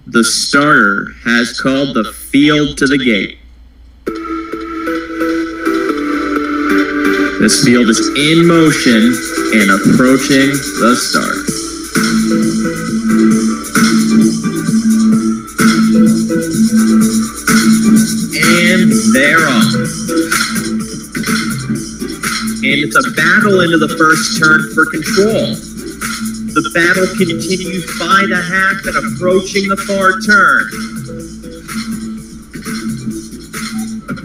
The starter has called the field to the gate. This field is in motion and approaching the start. And they're off. And it's a battle into the first turn for control. The battle continues by the half and approaching the far turn.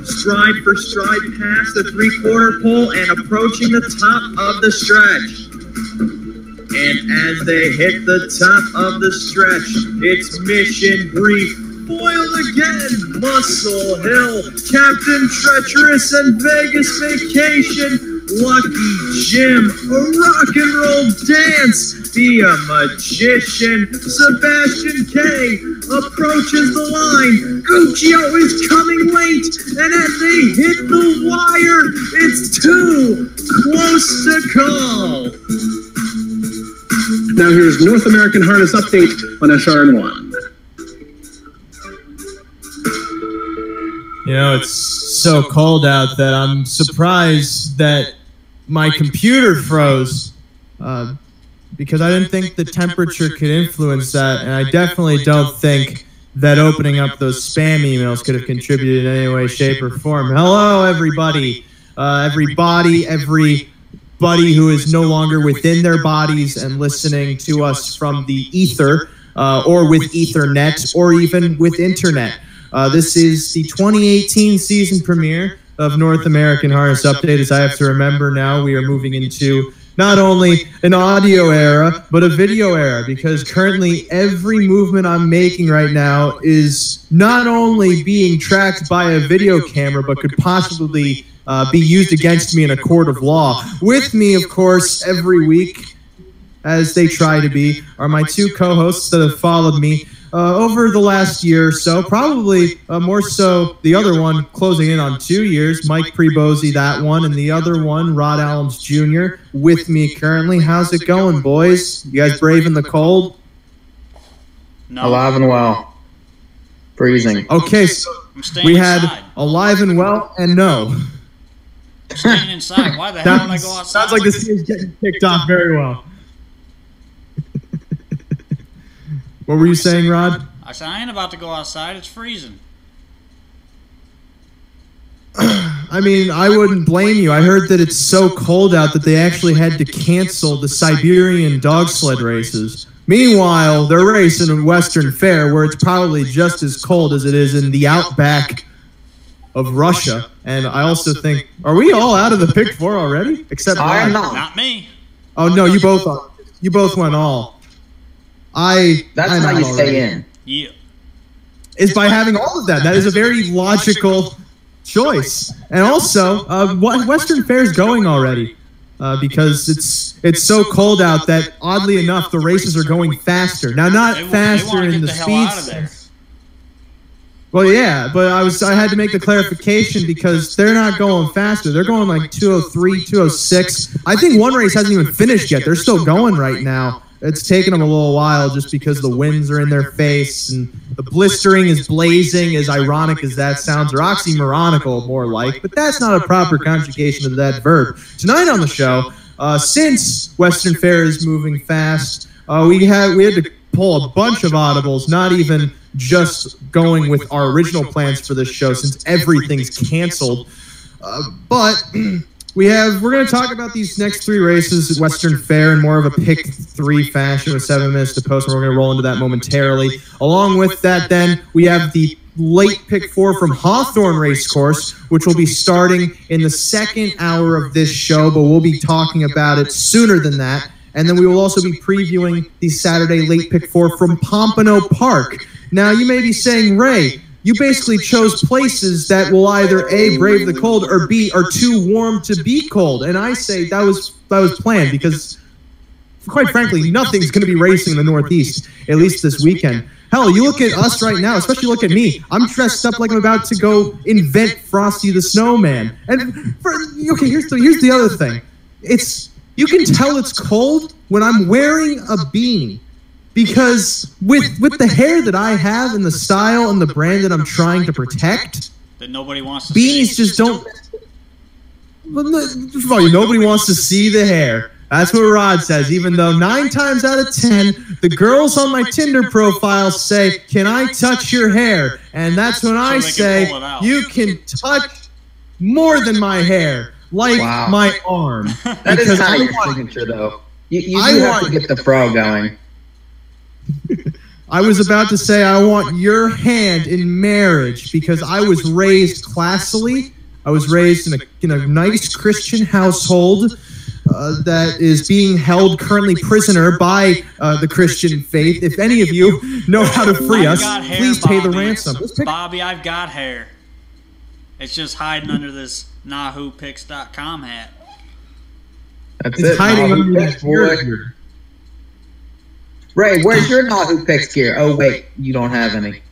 Stride for stride past the three-quarter pole and approaching the top of the stretch. And as they hit the top of the stretch, it's mission brief. Foiled again, Muscle Hill, Captain Treacherous and Vegas Vacation, Lucky Jim, a rock and roll dance, the Magician, Sebastian K approaches the line, Guccio is coming late, and as they hit the wire, it's too close to call. Now here's North American Harness Update on SRN1. You know, it's so cold out that I'm surprised that my computer froze because I didn't think the temperature could influence that, and I definitely don't think that opening up those spam emails could have contributed in any way, shape, or form. Hello, everybody. Everybody who is no longer within their bodies and listening to us from the ether or with Ethernet or even with internet. This is the 2018 season premiere of North American Harness Update. As I have to remember now, we are moving into not only an audio era, but a video era, because currently every movement I'm making right now is not only being tracked by a video camera, but could possibly be used against me in a court of law. With me, of course, every week, as they try to be, are my two co-hosts that have followed me over the last year or so, probably more so the other one closing in on 2 years, Mike Prebosi, that one, and the other one, Rod Allums Jr., with me currently. How's it going, boys? You guys braving the cold? No. Alive and well. Freezing. Okay, so we had alive and well and no. I'm staying inside. Why the hell would I go outside? Sounds like this is getting kicked off very well. What were you saying, Rod? I said, I ain't about to go outside. It's freezing. I mean, I wouldn't blame you. I heard that it's so cold out that they actually had to cancel the Siberian dog sled races. Meanwhile, they're racing in Western Fair, where it's probably just as cold as it is in the outback of Russia. And I also think, are we all out of the Pick 4 already? Except I am not. Not me. Oh, no, you both are. You both went all. That's how you stay in. Yeah. Is by having all of that. That is a very logical choice. And also, Western Fair is going already because it's so cold out that, oddly enough, the races are going faster. Now, not faster in the speed sense. Well, yeah, but I had to make the clarification because they're not going faster. They're going like 203, 206. I think one race hasn't even finished yet. They're still going right now. It's taken them a little while just because the winds are in their face and the blistering is blazing, as ironic as that sounds, or oxymoronical more like, but that's not a proper conjugation of that verb. Tonight on the show, since Western Fair is moving fast, we had to pull a bunch of audibles, not even just going with our original plans for this show since everything's canceled. But we're going to talk about these next three races at Western Fair in more of a pick 3 fashion with 7 minutes to post, and we're going to roll into that momentarily. Along with that, then, we have the late pick 4 from Hawthorne Racecourse, which will be starting in the second hour of this show, but we'll be talking about it sooner than that. And then we will also be previewing the Saturday late pick 4 from Pompano Park. Now, you may be saying, Ray, you basically chose places that will either A, brave the cold, or B, are too warm to be cold. And I say that was planned because, quite frankly, nothing's going to be racing in the Northeast, at least this weekend. Hell, you look at us right now, especially look at me. I'm dressed up like I'm about to go invent Frosty the Snowman. And, okay, here's the other thing. You can tell it's cold when I'm wearing a beanie. because with the hair that I have and the style and the brand that I'm trying to protect, that nobody wants to beanies see. just don't. First of all, nobody wants to see the hair. That's what Rod says, even though 9 times out of 10, the girls on my Tinder profile say, "Can I touch your hair?" And that's when I say, "You can touch more than my hair, like my arm." That is kind of your signature, though. You do have to get the fro going. I was about to say I want your hand in marriage because I was raised classily. I was raised in a nice Christian household that is being held currently prisoner by the Christian faith. If any of you know how to free us, please pay the ransom. Bobby, I've got hair. It's just hiding under this NahuPicks.com hat. It's hiding under that gear. Ray, where's your Nahu Picks gear? Oh, wait, you don't have any.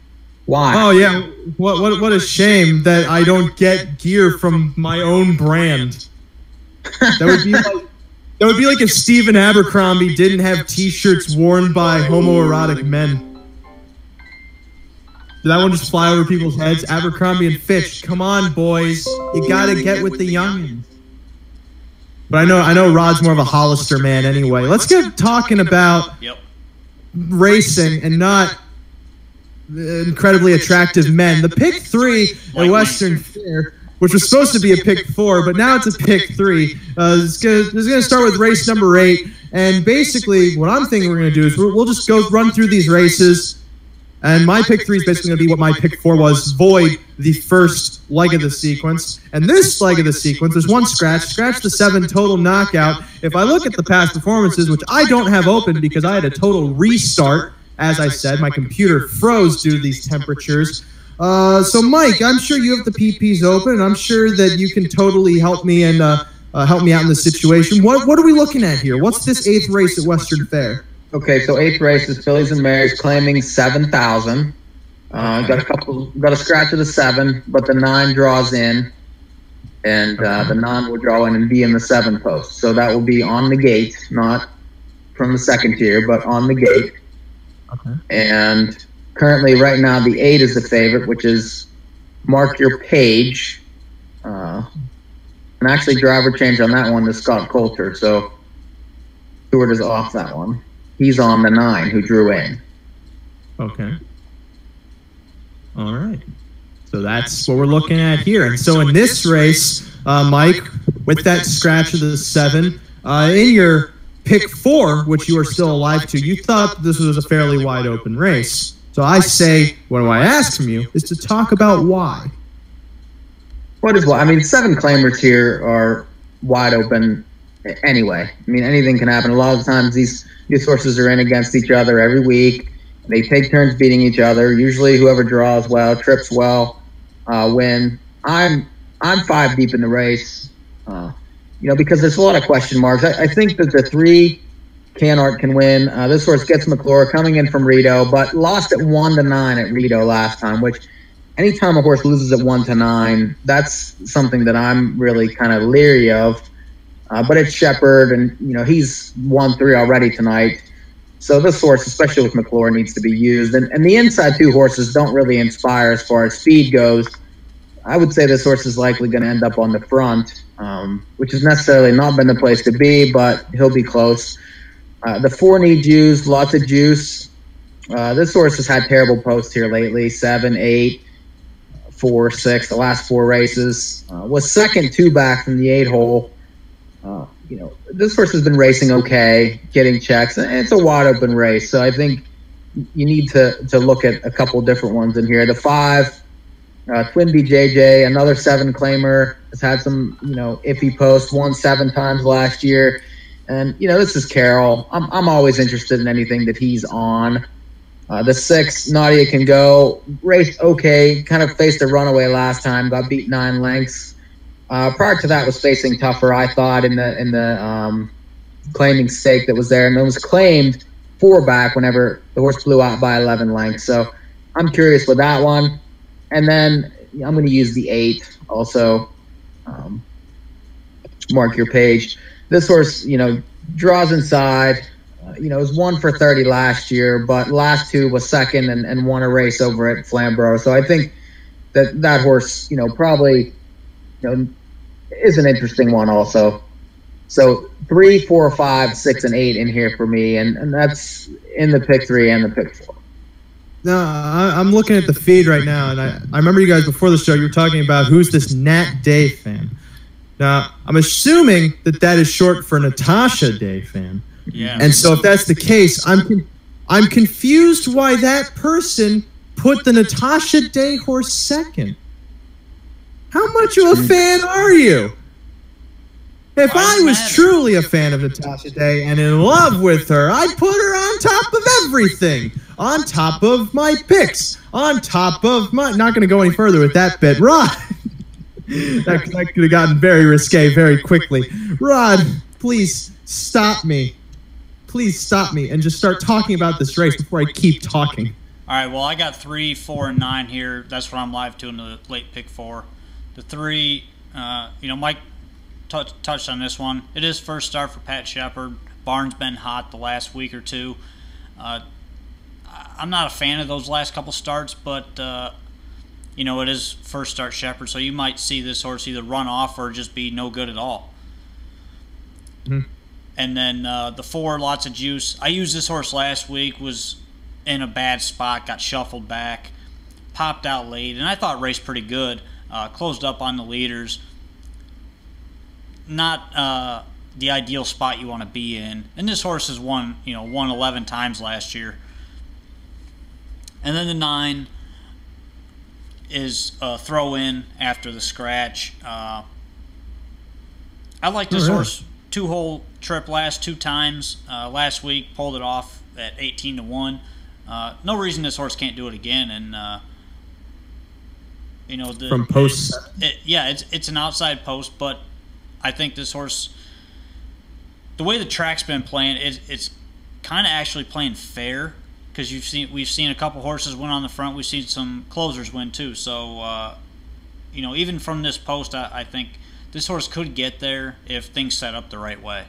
Why? Oh, yeah. What a shame that I don't get gear from my own brand. That would be like if Stephen Abercrombie didn't have T-shirts worn by homoerotic men. Did that one just fly over people's heads? Abercrombie and Fitch, come on, boys, you gotta get with the youngins. But I know Rod's more of a Hollister man anyway. Let's get talking about racing and not incredibly attractive men. The pick 3 at Western Fair, which was supposed to be a pick 4, but now it's a pick 3. It's going to start with race number 8, and basically what I'm thinking we're going to do is we'll just go run through these races, and my pick 3 is basically going to be what my pick 4 was, void the first leg of the sequence. And this leg of the sequence, there's one scratch the 7 total knockout. If I look at the past performances, which I don't have open because I had a total restart, as I said, my computer froze due to these temperatures. So Mike, I'm sure you have the PPs open, and I'm sure that you can totally help me and help me out in this situation. What are we looking at here? What's this 8th race at Western Fair? Okay, so 8th race is Fillies and Marys claiming 7,000. Got a scratch of the 7, but the 9 draws in, and the 9 will draw in and be in the 7 post. So that will be on the gate, not from the 2nd tier, but on the gate. Okay. And currently, right now, the 8 is the favorite, which is Mark Your Page. And actually, driver change on that one to Scott Coulter. So Stewart is off that one. He's on the 9 who drew in. Okay. All right. So that's what we're looking at here. And so in this race, Mike, with that scratch of the 7, in your pick 4, which you are still alive to, you thought this was a fairly wide open race. So I say, what I ask from you is to talk about why. What is why? I mean, 7 claimers here are wide open anyway. I mean, anything can happen. A lot of times these horses are in against each other every week. They take turns beating each other. Usually whoever draws well, trips well, win. I'm 5 deep in the race, because there's a lot of question marks. I think that the 3 Canart can win. This horse gets McClure coming in from Rito, but lost at 1-9 at Rito last time, which anytime a horse loses at 1-9, that's something that I'm really kind of leery of. But it's Shepherd, and he's won 3 already tonight. So this horse, especially with McClure, needs to be used. And the inside 2 horses don't really inspire as far as speed goes. I would say this horse is likely going to end up on the front, which has necessarily not been the place to be, but he'll be close. The 4 needs used, lots of juice. This horse has had terrible posts here lately, 7, 8, 4, 6, the last 4 races. Was 2nd 2 back from the 8 hole. This horse has been racing okay, getting checks, and it's a wide open race. So I think you need to look at a couple different ones in here. The 5, Twin BJJ, another 7 claimer, has had some iffy posts, won 7 times last year, and this is Carroll. I'm always interested in anything that he's on. The 6, Nadia Can Go, raced okay, kind of faced a runaway last time, got beat 9 lengths. Prior to that, was facing tougher, I thought, in the claiming stake that was there, and it was claimed 4 back whenever the horse blew out by 11 lengths. So I'm curious with that one. And then I'm going to use the 8 also. Mark Your Page. This horse, draws inside. was 1 for 30 last year, but last 2 was second and won a race over at Flamborough. So I think that horse, probably, is an interesting one also. So 3, 4, 5, 6, and 8 in here for me, and that's in the pick 3 and the pick 4. No, I'm looking at the feed right now, and I remember you guys before the show, you were talking about who's this Nat Day fan. Now, I'm assuming that is short for Natasha Day fan. Yeah. And so if that's the case, I'm confused why that person put the Natasha Day horse second. How much of a fan are you? If I was truly a fan of Natasha Day and in love with her, I'd put her on top of everything. On top of my picks. On top of my... Not going to go any further with that bit. Rod! that could have gotten very risque very quickly. Rod, please stop me. Please stop me and just start talking about this race before I keep talking. All right, well, I got 3, 4, and 9 here. That's what I'm live to in the late pick 4. The 3, Mike touched on this one. It is first start for Pat Shepard. Barn's been hot the last week or two. I'm not a fan of those last couple starts, but, it is first start Shepard, so you might see this horse either run off or just be no good at all. Mm-hmm. And then the 4, lots of juice. I used this horse last week, was in a bad spot, got shuffled back, popped out late, and I thought raced pretty good. Closed up on the leaders. Not the ideal spot you want to be in. And this horse has won 11 times last year. And then the 9 is a throw in after the scratch. I like this horse. 2-hole trip last 2 times. Last week pulled it off at 18-1. No reason this horse can't do it again. And from post. It's an outside post, but I think this horse, the way the track's been playing, it's kind of actually playing fair, because we've seen a couple horses win on the front. We've seen some closers win too. So even from this post, I think this horse could get there if things set up the right way.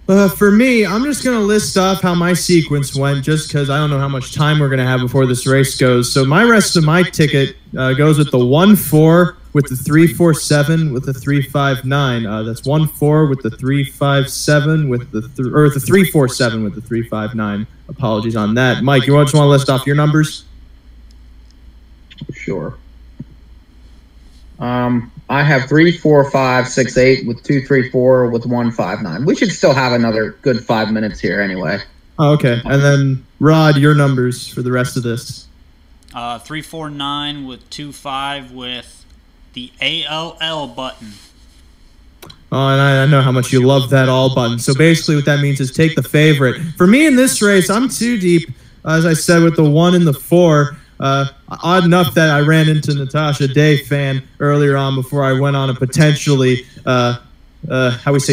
For me, I'm just going to list off how my sequence went, just because I don't know how much time we're going to have before this race goes. So my rest of my ticket goes with the 1-4, with the 3-4-7, with the 3-5-9. That's 1-4 with the 3-5-7, with the 3-4-7 with the 3-5-9. Apologies on that. Mike, you just want to list off your numbers? Sure. I have 3, 4, 5, 6, 8 with 2, 3, 4 with 1, 5, 9. We should still have another good 5 minutes here anyway. Oh, okay. And then Rod, your numbers for the rest of this. 3, 4, 9 with 2, 5 with the ALL button. Oh, and I know how much you love that all button. So basically what that means is take the favorite. For me in this race, I'm too deep, as I said, with the 1 and the 4. Odd enough that I ran into Natasha Day fan earlier on before I went on a potentially,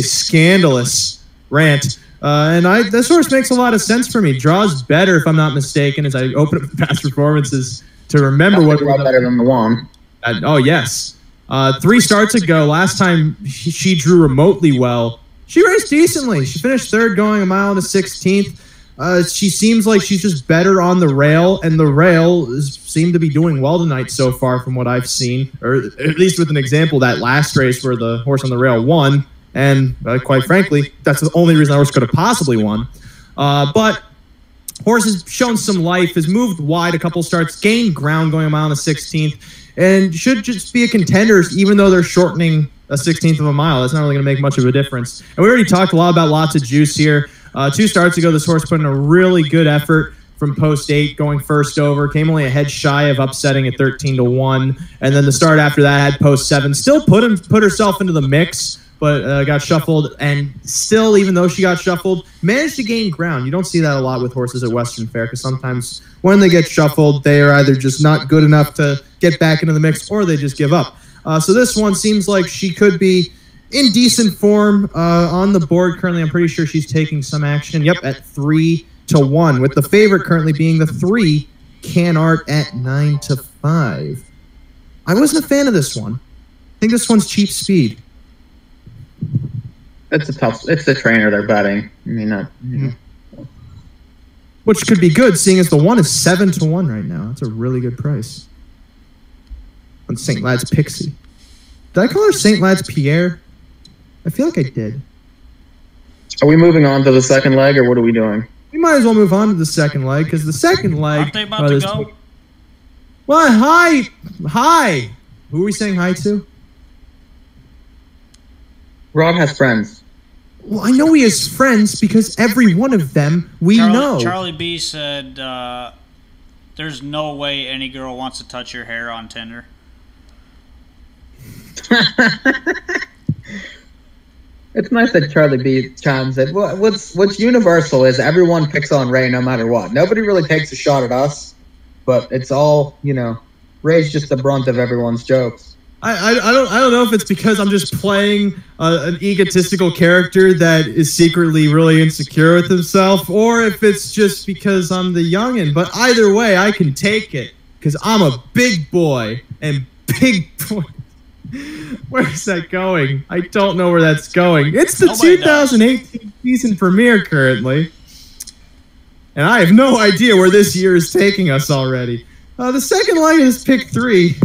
scandalous rant. And this horse makes a lot of sense for me. Draws better, if I'm not mistaken, as I open up the past performances to remember what. Better than the 1. Oh, yes. 3 starts ago, last time she drew remotely well, she raced decently. She finished 3rd going a mile and a 16th. She seems like she's just better on the rail, and the rail seemed to be doing well tonight so far from what I've seen, or at least with an example, that last race where the horse on the rail won, and quite frankly, that's the only reason that horse could have possibly won. But horse has shown some life, has moved wide a couple starts, gained ground going a mile and a 16th, and should just be a contender, even though they're shortening a 16th of a mile. That's not really going to make much of a difference. And we already talked a lot about lots of juice here. 2 starts ago, this horse put in a really good effort from post 8, going first over. Came only a head shy of upsetting at 13-1. And then the start after that had post 7. Still put herself into the mix, but got shuffled. And still, even though she got shuffled, managed to gain ground. You don't see that a lot with horses at Western Fair, because sometimes when they get shuffled, they are either just not good enough to get back into the mix, or they just give up. So this one seems like she could be in decent form on the board currently. I'm pretty sure she's taking some action. Yep, at 3-1, with the favorite currently being the 3, Canart, at 9-5. I wasn't a fan of this one. I think this one's cheap speed. It's the trainer they're betting. I mean, Which could be good, seeing as the one is 7-1 right now. That's a really good price. On St. Lad's Pixie. Did I call her St. Lad's Pierre? I feel like I did. Are we moving on to the second leg, or what are we doing? We might as well move on to the second leg, because the second leg... Aren't they about to go? Well, hi! Who are we saying hi to? Rod has friends. Well, I know he has friends because every one of them we know. Charlie B said, there's no way any girl wants to touch your hair on Tinder. It's nice that Charlie B chimes in. What's universal is everyone picks on Ray no matter what. Nobody really takes a shot at us, but it's all, Ray's just the brunt of everyone's jokes. I don't know if it's because I'm just playing an egotistical character that is secretly really insecure with himself, or if it's just because I'm the youngin'. But either way, I can take it because I'm a big boy, and big boy. Where's that going? I don't know where that's going. It's the 2018 season premiere currently, and I have no idea where this year is taking us already. The second leg of this pick 3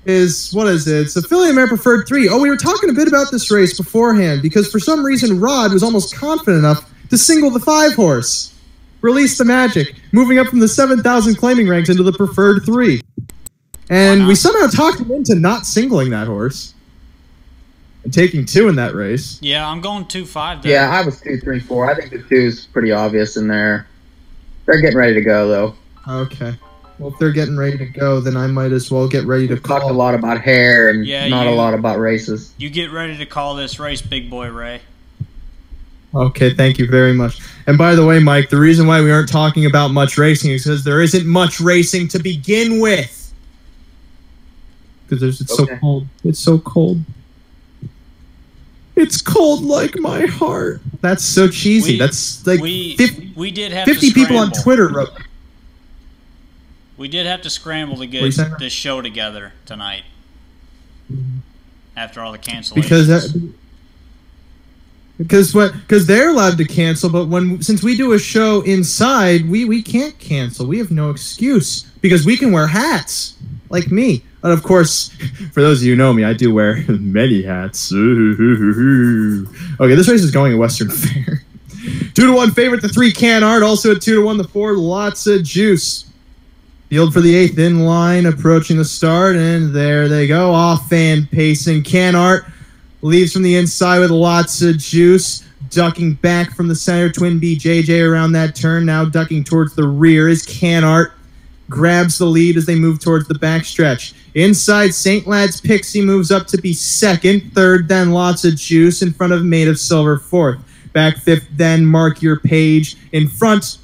is, what is it? It's Affiliate Mare Preferred 3. Oh, we were talking a bit about this race beforehand because for some reason Rod was almost confident enough to single the 5-horse. Release the Magic, moving up from the 7,000 claiming ranks into the Preferred 3. And we somehow talked him into not singling that horse and taking 2 in that race. Yeah, I'm going 2-5 there. Yeah, I was 2-3-4. I think the 2's pretty obvious in there. They're getting ready to go, though. Okay. Well, if they're getting ready to go, then I might as well get ready to call. Talked a lot about hair and not a lot about races. You get ready to call this race, big boy Ray. Okay, thank you very much. And by the way, Mike, the reason why we aren't talking about much racing is because there isn't much racing to begin with. Because it's so cold. It's so cold. It's cold like my heart. That's so cheesy. That's like we did have 50 to people on Twitter wrote. We did have to scramble to get this show together tonight. After all the cancellations. Because they're allowed to cancel, but since we do a show inside, we can't cancel. We have no excuse because we can wear hats like me. And of course, for those of you who know me, I do wear many hats. Okay, this race is going at Western Fair. 2-1 favorite, the 3 Can Art. Also at 2-1, the 4 Lots of Juice. Field for the 8th in line, approaching the start, and there they go. Off and pacing. Can Art leaves from the inside with Lots of Juice. Ducking back from the center, Twin B JJ around that turn. Now ducking towards the rear is Can Art. Grabs the lead as they move towards the backstretch. Inside, St. Lad's Pixie moves up to be 2nd. 3rd, then Lots of Juice in front of Made of Silver 4th. Back 5th, then Mark Your Page in front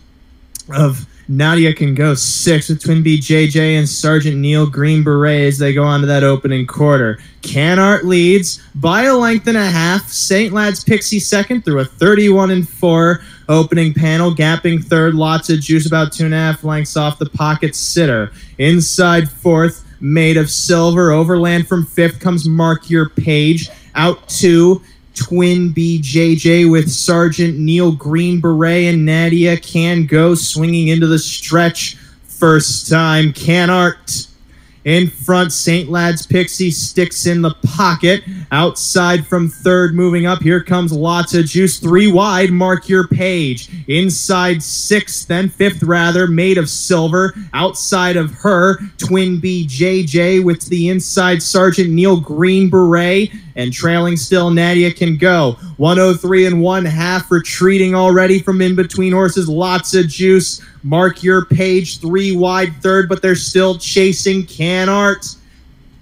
of Nadia Can Go 6th with Twin B JJ and Sergeant Neil Green Beret as they go on to that opening quarter. Can Art leads by a length and a half. St. Lad's Pixie 2nd through a 31-4 opening panel. Gapping 3rd, Lots of Juice about 2.5 lengths off the pocket sitter. Inside 4th, Made of Silver. Overland from 5th comes Mark Your Page. Out 2, Twin B JJ with Sergeant Neil Green Beret and Nadia Can Go swinging into the stretch. First time, Can Art. In front, St. Lad's Pixie sticks in the pocket. Outside from 3rd, moving up, here comes Lots of Juice. 3 wide, Mark Your Page. Inside 6th, then 5th rather, Made of Silver. Outside of her, Twin B JJ with the inside Sergeant Neil Green Beret. And trailing still, Nadia Can Go. 103 1/2, retreating already from in between horses. Lots of Juice. Mark Your Page, 3 wide 3rd, but they're still chasing Can Art,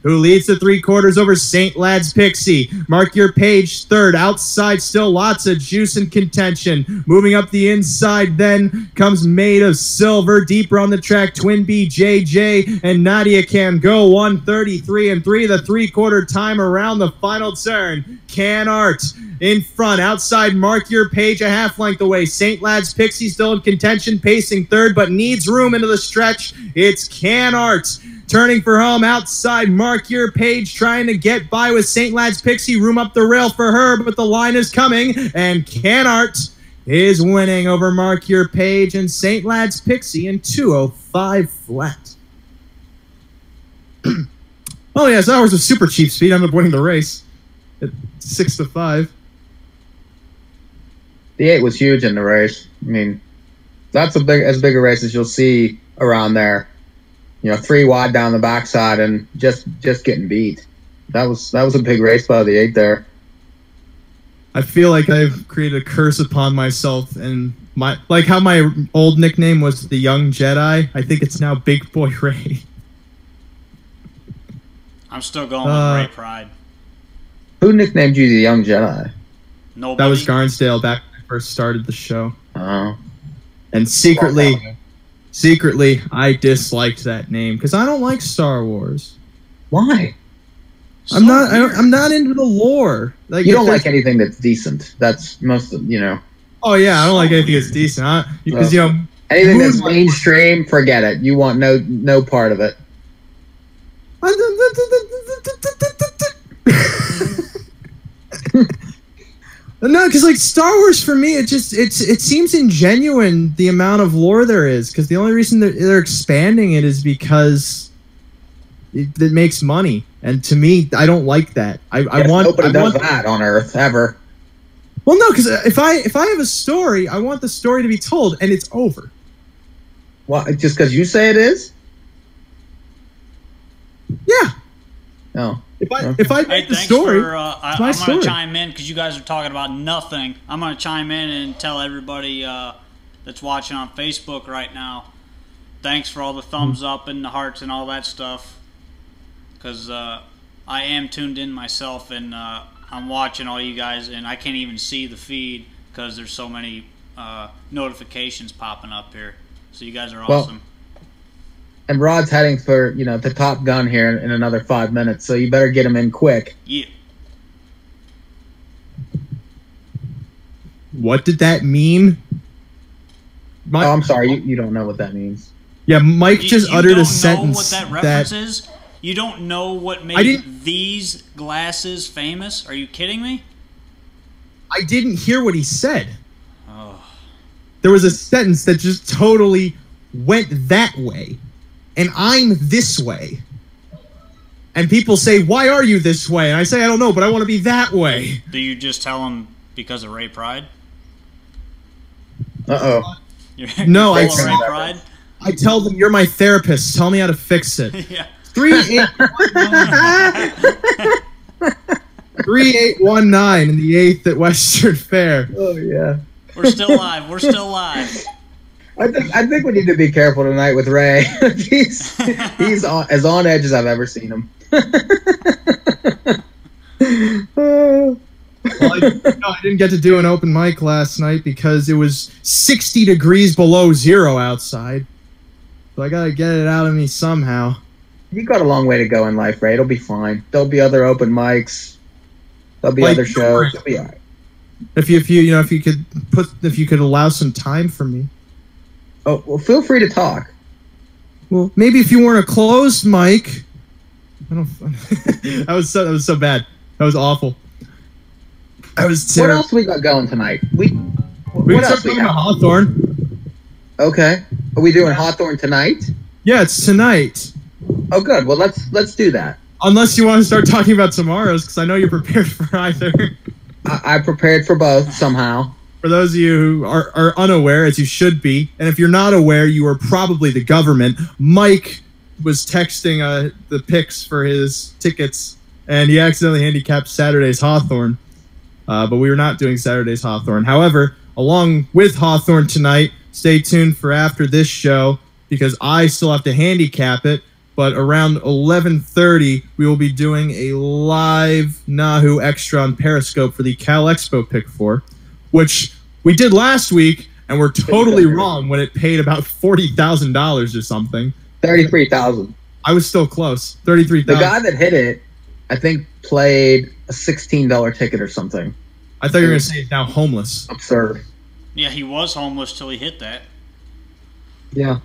who leads the 3/4 over St. Lad's Pixie. Mark Your Page 3rd. Outside still Lots of Juice in contention. Moving up the inside then comes Made of Silver. Deeper on the track, Twin B JJ and Nadia Can Go. 133 3, the 3/4 time around the final turn. Can Art in front. Outside, Mark Your Page a half length away. St. Lad's Pixie still in contention, pacing 3rd, but needs room into the stretch. It's Can Art. turning for home outside. Mark Your Page trying to get by with St. Lad's Pixie. Room up the rail for her, but the line is coming. And Canart is winning over Mark Your Page and St. Lad's Pixie in 2:05 flat. Oh yes, that was a super cheap speed. I ended up winning the race at 6-5. The 8 was huge in the race. I mean, that's as big a race as you'll see around there. 3 wide down the backside and just getting beat. That was a big race by the 8 there. I feel like I've created a curse upon myself, and like how my old nickname was the Young Jedi. I think it's now Big Boy Ray. I'm still going with Ray Pride. Who nicknamed you the Young Jedi? Nobody. That was Garnsdale back when I first started the show. Oh. And secretly, I disliked that name because I don't like Star Wars. Why? I'm not into the lore. Like, you don't like anything that's decent. That's most of, Oh yeah, I don't like anything that's decent. Because anything that's mainstream, forget it. You want no part of it. No, because like Star Wars for me, it seems ingenuine the amount of lore there is. Because the only reason they're expanding it is because it makes money, and to me, I don't like that. Nobody does that on Earth ever. Well, no, because if I have a story, I want the story to be told, and it's over. Well, just because you say it is? Yeah. No. If I make the story, I'm going to chime in because you guys are talking about nothing. I'm going to chime in and tell everybody that's watching on Facebook right now, thanks for all the thumbs up and the hearts and all that stuff. Because I am tuned in myself, and I'm watching all you guys, and I can't even see the feed because there's so many notifications popping up here. So you guys are awesome. And Rod's heading for, the Top Gun here in another 5 minutes, so you better get him in quick. Yeah. What did that mean? I'm sorry, you don't know what that means. Yeah, Mike just uttered a sentence. You don't know what that reference is? You don't know what made these glasses famous? Are you kidding me? I didn't hear what he said. Oh. There was a sentence that just totally went that way. And I'm this way. And people say, why are you this way? And I say, I don't know, but I want to be that way. Do you just tell them because of Ray Pride? Uh-oh. No, Ray Pride? I tell them, you're my therapist. Tell me how to fix it. Yeah. 3819 in the 8th at Western Fair. Oh, yeah. We're still live. We're still live. I think we need to be careful tonight with Ray. he's as on edge as I've ever seen him. Well, I didn't get to do an open mic last night because it was 60 degrees below zero outside. So I gotta get it out of me somehow. You got a long way to go in life, Ray. It'll be fine. There'll be other open mics. There'll be other shows. It'll be all right. If you could allow some time for me. Oh, well, feel free to talk. Well, maybe if you weren't a closed mic. That was so bad. That was awful. What else we got going tonight? We got Hawthorne. Okay. Are we doing Hawthorne tonight? Yeah, it's tonight. Oh, good. Well, let's do that. Unless you want to start talking about tomorrow's, because I know you're prepared for either. I prepared for both somehow. For those of you who are unaware, as you should be, and if you're not aware, you are probably the government. Mike was texting the pics for his tickets, and he accidentally handicapped Saturday's Hawthorne. But we were not doing Saturday's Hawthorne. However, along with Hawthorne tonight, stay tuned for after this show, because I still have to handicap it. But around 11:30, we will be doing a live Nahu Extra on Periscope for the Cal Expo Pick 4, which we did last week, and we're totally wrong when it paid about $40,000 or something. 33,000. I was still close. 33,000. The guy that hit it, I think, played a $16 ticket or something. I thought you were going to say he's now homeless. Absurd. Yeah, he was homeless till he hit that. Yeah.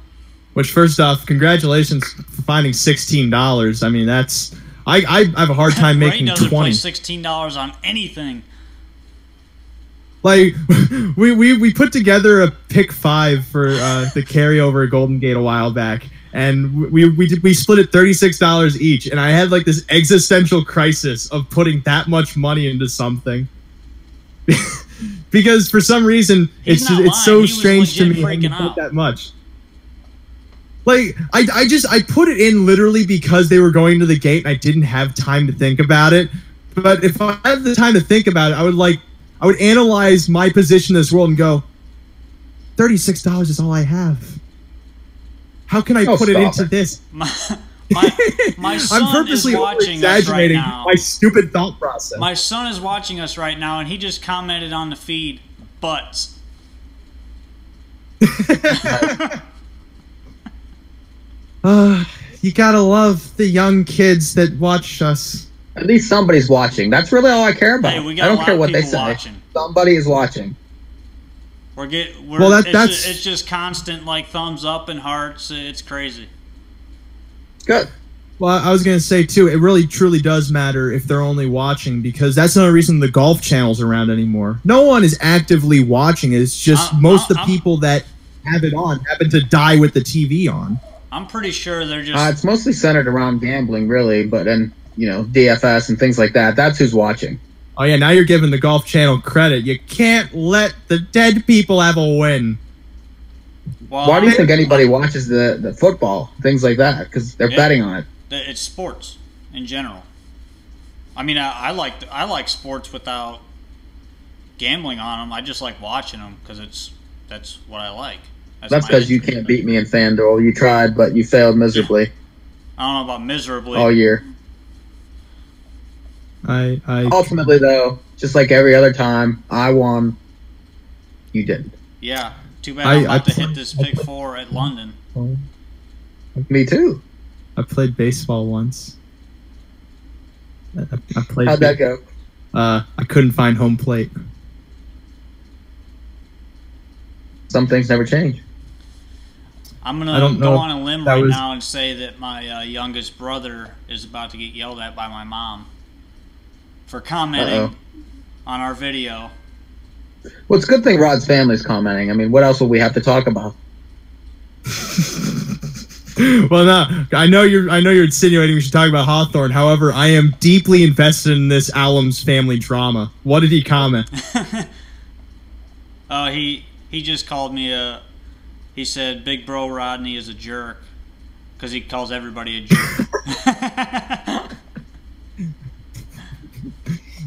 Which, first off, congratulations for finding $16. I mean, that's I have a hard time making doesn't 20. play $16 on anything. Like we put together a pick 5 for the carryover at Golden Gate a while back, and we split it $36 each, and I had like this existential crisis of putting that much money into something. Because for some reason it's so strange to me when you put that much. Like I put it in literally because they were going to the gate and I didn't have time to think about it. But if I had the time to think about it, I would analyze my position in this world and go, $36 is all I have. How can I put it into this? My son I'm purposely is watching us right exaggerating now. my stupid thought process. My son is watching us right now, and he just commented on the feed, butts. You gotta love the young kids that watch us. At least somebody's watching. That's really all I care about. Hey, we got I a don't lot care of what they people say. watching. Somebody is watching. It's just constant like thumbs up and hearts. It's crazy. Good. Well, I was gonna say too, it really truly does matter if they're only watching, because that's another reason the golf channel's around anymore. No one is actively watching it. It's just most of the people that have it on happen to die with the TV on. I'm pretty sure they're just. It's mostly centered around gambling, really, but then DFS and things like that. That's who's watching. Oh yeah, now you're giving the Golf Channel credit. You can't let the dead people have a win. Well, why do you think anybody watches the football, things like that? Because they're betting on it. It's sports in general. I mean, I like sports without gambling on them. I just like watching them because that's what I like. That's because you can't beat me in FanDuel. You tried, but you failed miserably. I don't know about miserably. All year. Ultimately, though, just like every other time, I won. You didn't. Yeah. Too bad I'm about to hit this pick 4 at London. Me too. I played baseball once. I played. How'd that go? I couldn't find home plate. Some things never change. I'm going to go on a limb right now and say that my youngest brother is about to get yelled at by my mom for commenting on our video. Well, it's a good thing Rod's family's commenting. I mean, what else will we have to talk about? Well, no, I know you're insinuating we should talk about Hawthorne. However, I am deeply invested in this Alum's family drama. What did he comment? He just called me he said Big Bro Rodney is a jerk because he calls everybody a jerk.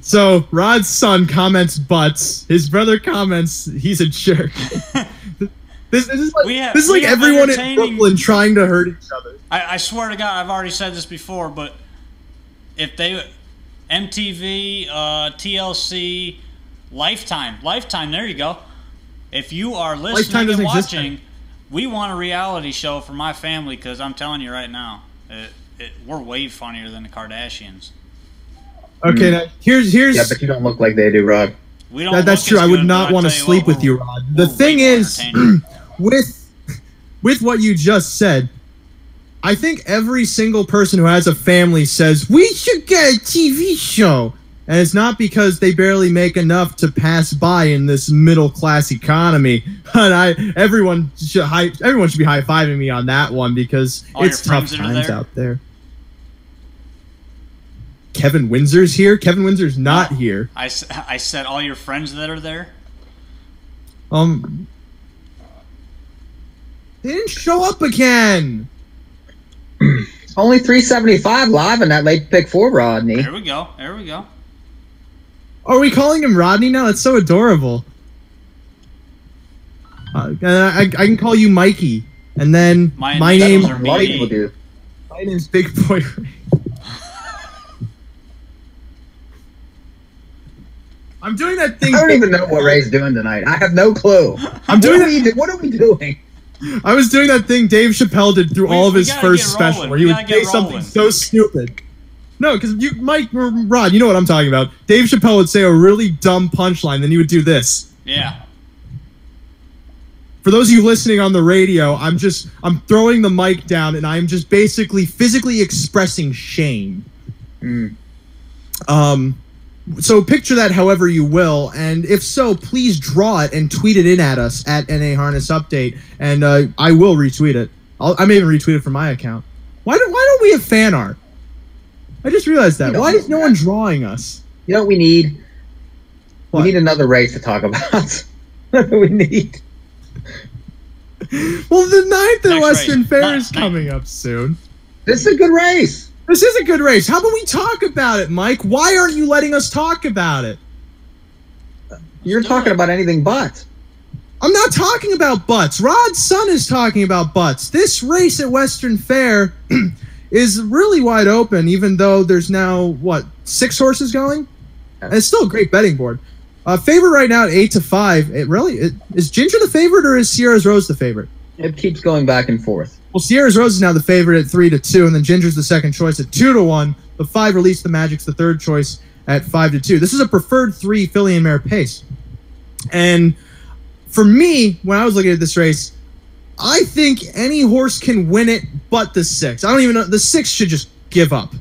So Rod's son comments butts. His brother comments he's a jerk. This is like everyone in Brooklyn trying to hurt each other. I swear to God, I've already said this before, but if they MTV, TLC, Lifetime, there you go. If you are listening and watching, we want a reality show for my family because I'm telling you right now, we're way funnier than the Kardashians. Okay, now here's. Yeah, but you don't look like they do, Rod. We don't. That's true. I would not want to sleep with you, Rod. The thing is, with what you just said, I think every single person who has a family says we should get a TV show. And it's not because they barely make enough to pass by in this middle class economy. But everyone should be high fiving me on that one because it's tough times out there. Kevin Windsor's here. Kevin Windsor's not here. I said all your friends that are there. They didn't show up again. Only 375 live in that late pick 4, Rodney. There we go. Are we calling him Rodney now? That's so adorable. I can call you Mikey, and then my name's Big Boy Ray. I'm doing that thing. I don't even know what Ray's doing tonight. I have no clue. What are we doing? I was doing that thing Dave Chappelle did through all of his first special, where he would say something so stupid. No, because Rod, you know what I'm talking about. Dave Chappelle would say a really dumb punchline, then he would do this. Yeah. for those of you listening on the radio, I'm throwing the mic down and I'm just basically physically expressing shame. So picture that however you will, and if so, please draw it and tweet it in at us at NA Harness Update, and I will retweet it. I may even retweet it from my account. Why don't we have fan art? I just realized that. Why is no one drawing us? You know what we need? What? We need another race to talk about. We need. Well, the 9th at Next Western race. Fair is Ninth. coming up soon. This is a good race. This is a good race. How about we talk about it, Mike? Why aren't you letting us talk about it? You're talking about anything but. I'm not talking about butts. Rod's son is talking about butts. This race at Western Fair is really wide open, even though there's now, what, 6 horses going? And it's still a great betting board. Favorite right now at 8-5. Is Ginger the favorite or is Sierra's Rose the favorite? It keeps going back and forth. Well, Sierra's Rose is now the favorite at 3-2, and then Ginger's the second choice at 2-1. The 5 Release the Magic's the third choice at 5-2. This is a preferred 3 filly and mare pace. And for me, when I was looking at this race, I think any horse can win it but the 6. I don't even know. The 6 should just give up.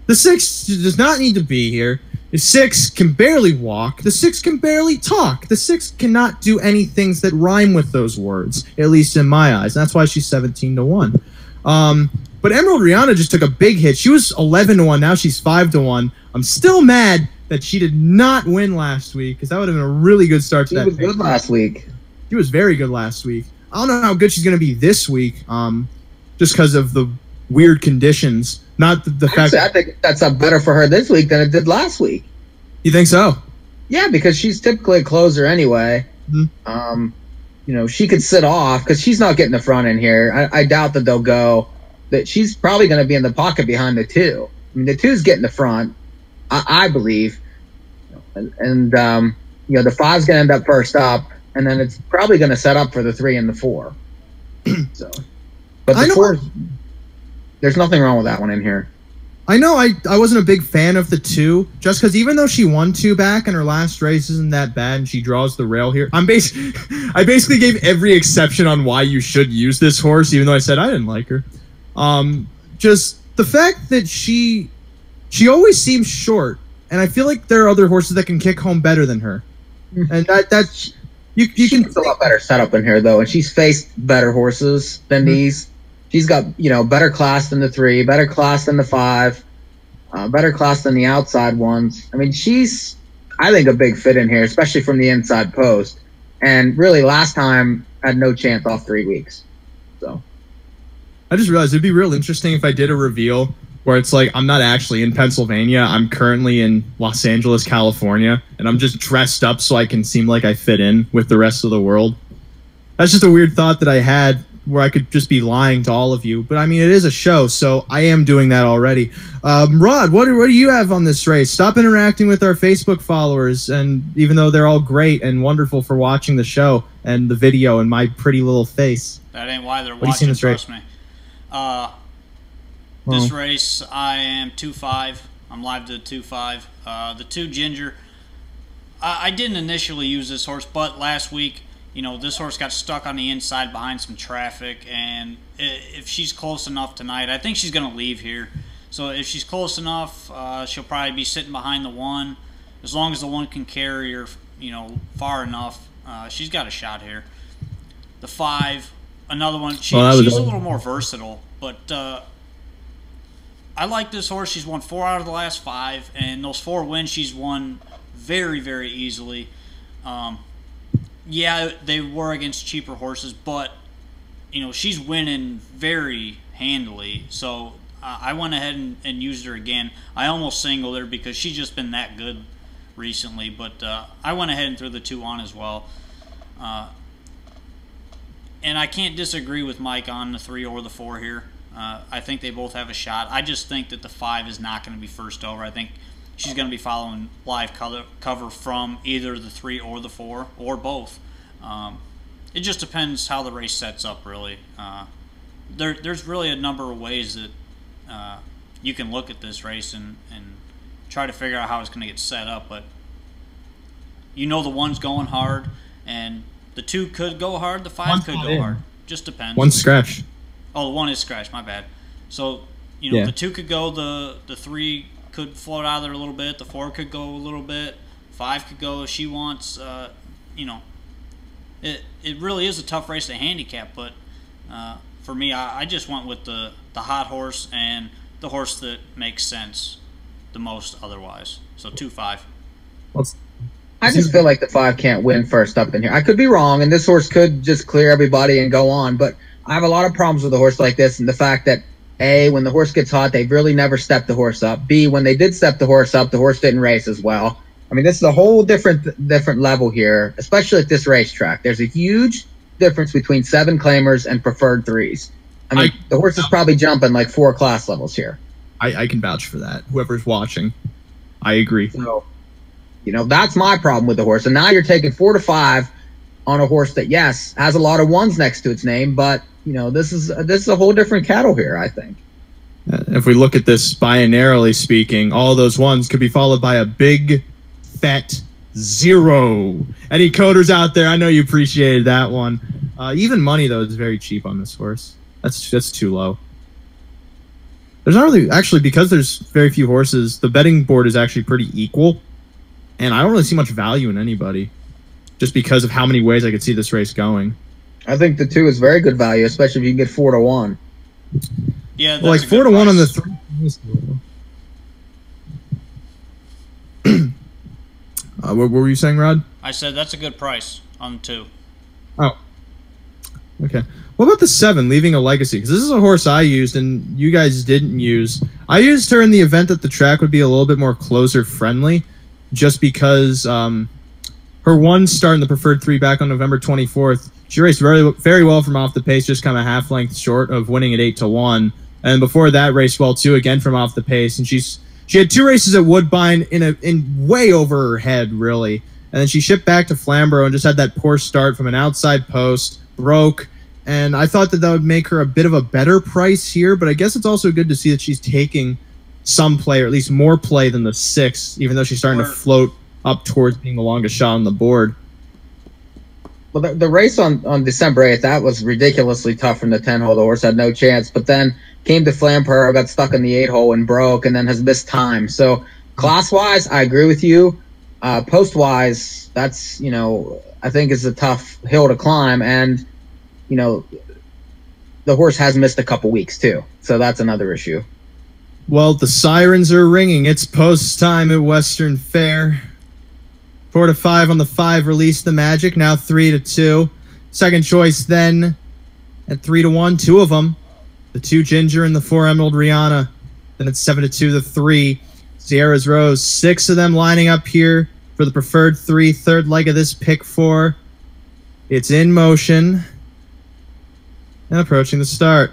The 6 does not need to be here. The 6 can barely walk. The 6 can barely talk. The 6 cannot do any things that rhyme with those words, at least in my eyes. That's why she's 17-1. But Emerald Rihanna just took a big hit. She was 11-1. Now she's 5-1. I'm still mad that she did not win last week because that would have been a really good start to that. She was good last week. She was very good last week. I don't know how good she's going to be this week, just because of the weird conditions. Not the fact. I think that's up better for her this week than it did last week. You think so? Yeah, because she's typically a closer anyway. Mm-hmm. You know, she could sit off because she's not getting the front in here. I doubt that they'll go. That she's probably going to be in the pocket behind the 2. I mean, the 2's getting the front, I believe, and you know, the 5's going to end up first up, and then it's probably going to set up for the 3 and the 4. So, but the 4, there's nothing wrong with that one in here. I know I wasn't a big fan of the 2, just because even though she won 2 back and her last race isn't that bad and she draws the rail here, I basically gave every exception on why you should use this horse, even though I said I didn't like her. Just the fact that she always seems short, and I feel like there are other horses that can kick home better than her. And that's you can. It's a lot better setup in here though, and she's faced better horses than these. She's got, you know, better class than the 3, better class than the 5, better class than the outside ones. I mean, she's, I think, a big fit in here, especially from the inside post. And really, last time had no chance off 3 weeks. So I just realized it'd be real interesting if I did a reveal where it's like I'm not actually in Pennsylvania. I'm currently in Los Angeles, California, and I'm just dressed up so I can seem like I fit in with the rest of the world. That's just a weird thought that I had, where I could just be lying to all of you. But, I mean, it is a show, so I am doing that already. Rod, what do you have on this race? Stop interacting with our Facebook followers, and even though they're all great and wonderful for watching the show and the video and my pretty little face. That ain't why they're What do you see in watching, this trust me. This race, I am 2-5. I'm live to 2-5. The 2 Ginger, I didn't initially use this horse, but last week, you know, this horse got stuck on the inside behind some traffic, and if she's close enough tonight, I think she's going to leave here. So if she's close enough, she'll probably be sitting behind the 1. As long as the 1 can carry her, you know, far enough, she's got a shot here. The 5, another one. She's a little more versatile, but I like this horse. She's won 4 out of the last 5, and those 4 wins she's won very, very easily. Yeah, they were against cheaper horses, but, you know, she's winning very handily. So I went ahead and used her again. I almost singled her because she's just been that good recently, but I went ahead and threw the 2 on as well. And I can't disagree with Mike on the 3 or the 4 here. I think they both have a shot. I just think that the 5 is not going to be first over. I think she's going to be following live cover from either the 3 or the 4 or both. It just depends how the race sets up, really. There's really a number of ways that you can look at this race and try to figure out how it's going to get set up. But you know the 1's going hard, and The 2 could go hard. The 5 One's could not go in. hard. Just depends. One scratch. Oh, the 1 is scratched. My bad. So, you know, Yeah. the 2 could go. The 3 could float out of there a little bit. The 4 could go a little bit. 5 could go if she wants. You know, it really is a tough race to handicap. But for me, I just went with the hot horse and the horse that makes sense the most otherwise. So 2-5. I just feel like the 5 can't win first up in here. I could be wrong, and this horse could just clear everybody and go on. But I have a lot of problems with a horse like this, and the fact that A, when the horse gets hot, they've really never stepped the horse up. B, when they did step the horse up, the horse didn't race as well. I mean, this is a whole different level here, especially at this racetrack. There's a huge difference between 7 claimers and preferred 3s. I mean, the horse is probably jumping like 4 class levels here. I can vouch for that. Whoever's watching, I agree. So, you know, that's my problem with the horse. And now you're taking 4 to 5 on a horse that, yes, has a lot of 1s next to its name, but you know, this is a whole different kettle here, I think. If we look at this binarily speaking, all those 1s could be followed by a big, fat 0. Any coders out there? I know you appreciated that one. Even money though is very cheap on this horse. That's too low. There's not really, actually, because there's very few horses, the betting board is actually pretty equal, and I don't really see much value in anybody, just because of how many ways I could see this race going. I think the 2 is very good value, especially if you can get 4 to 1. Yeah, that's well, like 4 to 1 on the 3. What were you saying, Rod? I said that's a good price on the 2. Oh, okay. What about the 7, Leaving a Legacy? Because this is a horse I used and you guys didn't use. I used her in the event that the track would be a little bit more closer friendly, just because her 1 start in the preferred 3 back on November 24th. She raced very well from off the pace, just kind of half length short of winning at 8 to 1. And before that, raced well too, again from off the pace. And she had 2 races at Woodbine in way over her head, really. And then she shipped back to Flamborough and just had that poor start from an outside post, broke. And I thought that would make her a bit of a better price here, but I guess it's also good to see that she's taking some play, or at least more play than the 6, even though she's starting to float up towards being the longest shot on the board. Well, the race on December 8th, that was ridiculously tough from the 10-hole. The horse had no chance, but then came to Flamborough, got stuck in the 8-hole and broke, and then has missed time. So class-wise, I agree with you. Post-wise, that's, you know, I think is a tough hill to climb, and you know, the horse has missed a couple weeks too, so that's another issue. Well, the sirens are ringing. It's post time at Western Fair. 4 to 5 on the 5, Release the Magic. Now 3 to 2. Second choice then at 3 to 1. 2 of them. The 2 Ginger and the 4 Emerald Rihanna. Then it's 7 to 2. The 3 Sierra's Rose. 6 of them lining up here for the preferred 3. Third leg of this pick 4. It's in motion and approaching the start.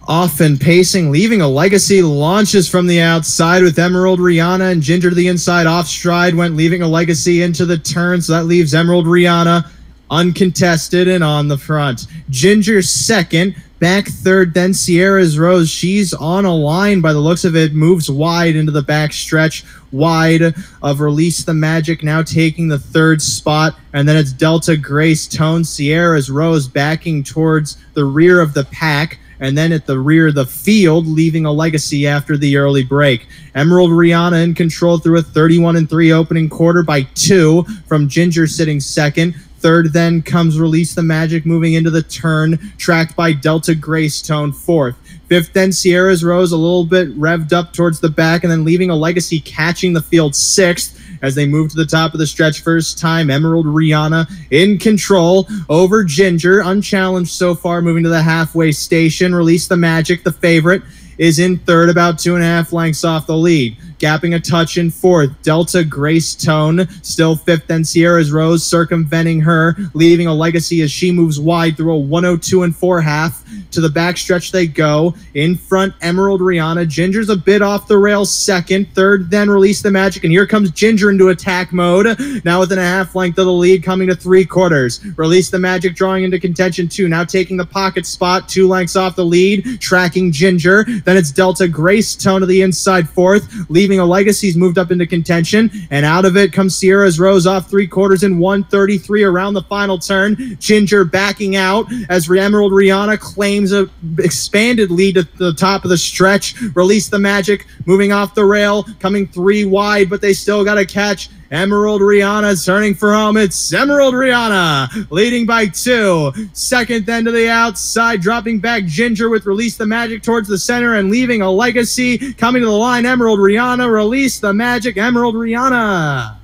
Often pacing, Leaving a Legacy, launches from the outside with Emerald Rihanna and Ginger to the inside. Off stride went Leaving a Legacy into the turn, so that leaves Emerald Rihanna uncontested and on the front. Ginger second, back third, then Sierra's Rose. She's on a line by the looks of it, moves wide into the back stretch, wide of Release the Magic, now taking the 3rd spot, and then it's Delta Grace Tone, Sierra's Rose backing towards the rear of the pack, and then at the rear of the field, Leaving a Legacy after the early break. Emerald Rihanna in control through a 31-3 opening quarter by 2 from Ginger sitting second. Third then comes Release the Magic moving into the turn, tracked by Delta Grace Tone fourth. Fifth then Sierra's Rose a little bit revved up towards the back, and then Leaving a Legacy catching the field sixth. As they move to the top of the stretch first time, Emerald Rihanna in control over Ginger, unchallenged so far, moving to the halfway station. Release the Magic, the favorite, is in third, about 2.5 lengths off the lead. Gapping a touch in fourth, Delta Grace Tone, still fifth, then Sierra's Rose circumventing her, Leaving a Legacy as she moves wide through a 102 4/2 To the backstretch they go. In front, Emerald Rihanna. Ginger's a bit off the rails second. Third, then Release the Magic. And here comes Ginger into attack mode. Now within a half length of the lead, coming to 3/4. Release the Magic drawing into contention 2. Now taking the pocket spot, 2 lengths off the lead. Tracking Ginger. Then it's Delta Greystone to the inside 4th. Leaving a Legacy's moved up into contention. And out of it comes Sierra's Rose off 3/4 in 1:33 around the final turn. Ginger backing out as Emerald Rihanna claims a expanded lead at the top of the stretch. Release the Magic moving off the rail, coming 3 wide, but they still got to catch Emerald Rihanna turning for home. It's Emerald Rihanna leading by 2. Second then to the outside, dropping back Ginger with Release the Magic towards the center and leaving a Legacy. Coming to the line, Emerald Rihanna, Release the Magic, Emerald Rihanna.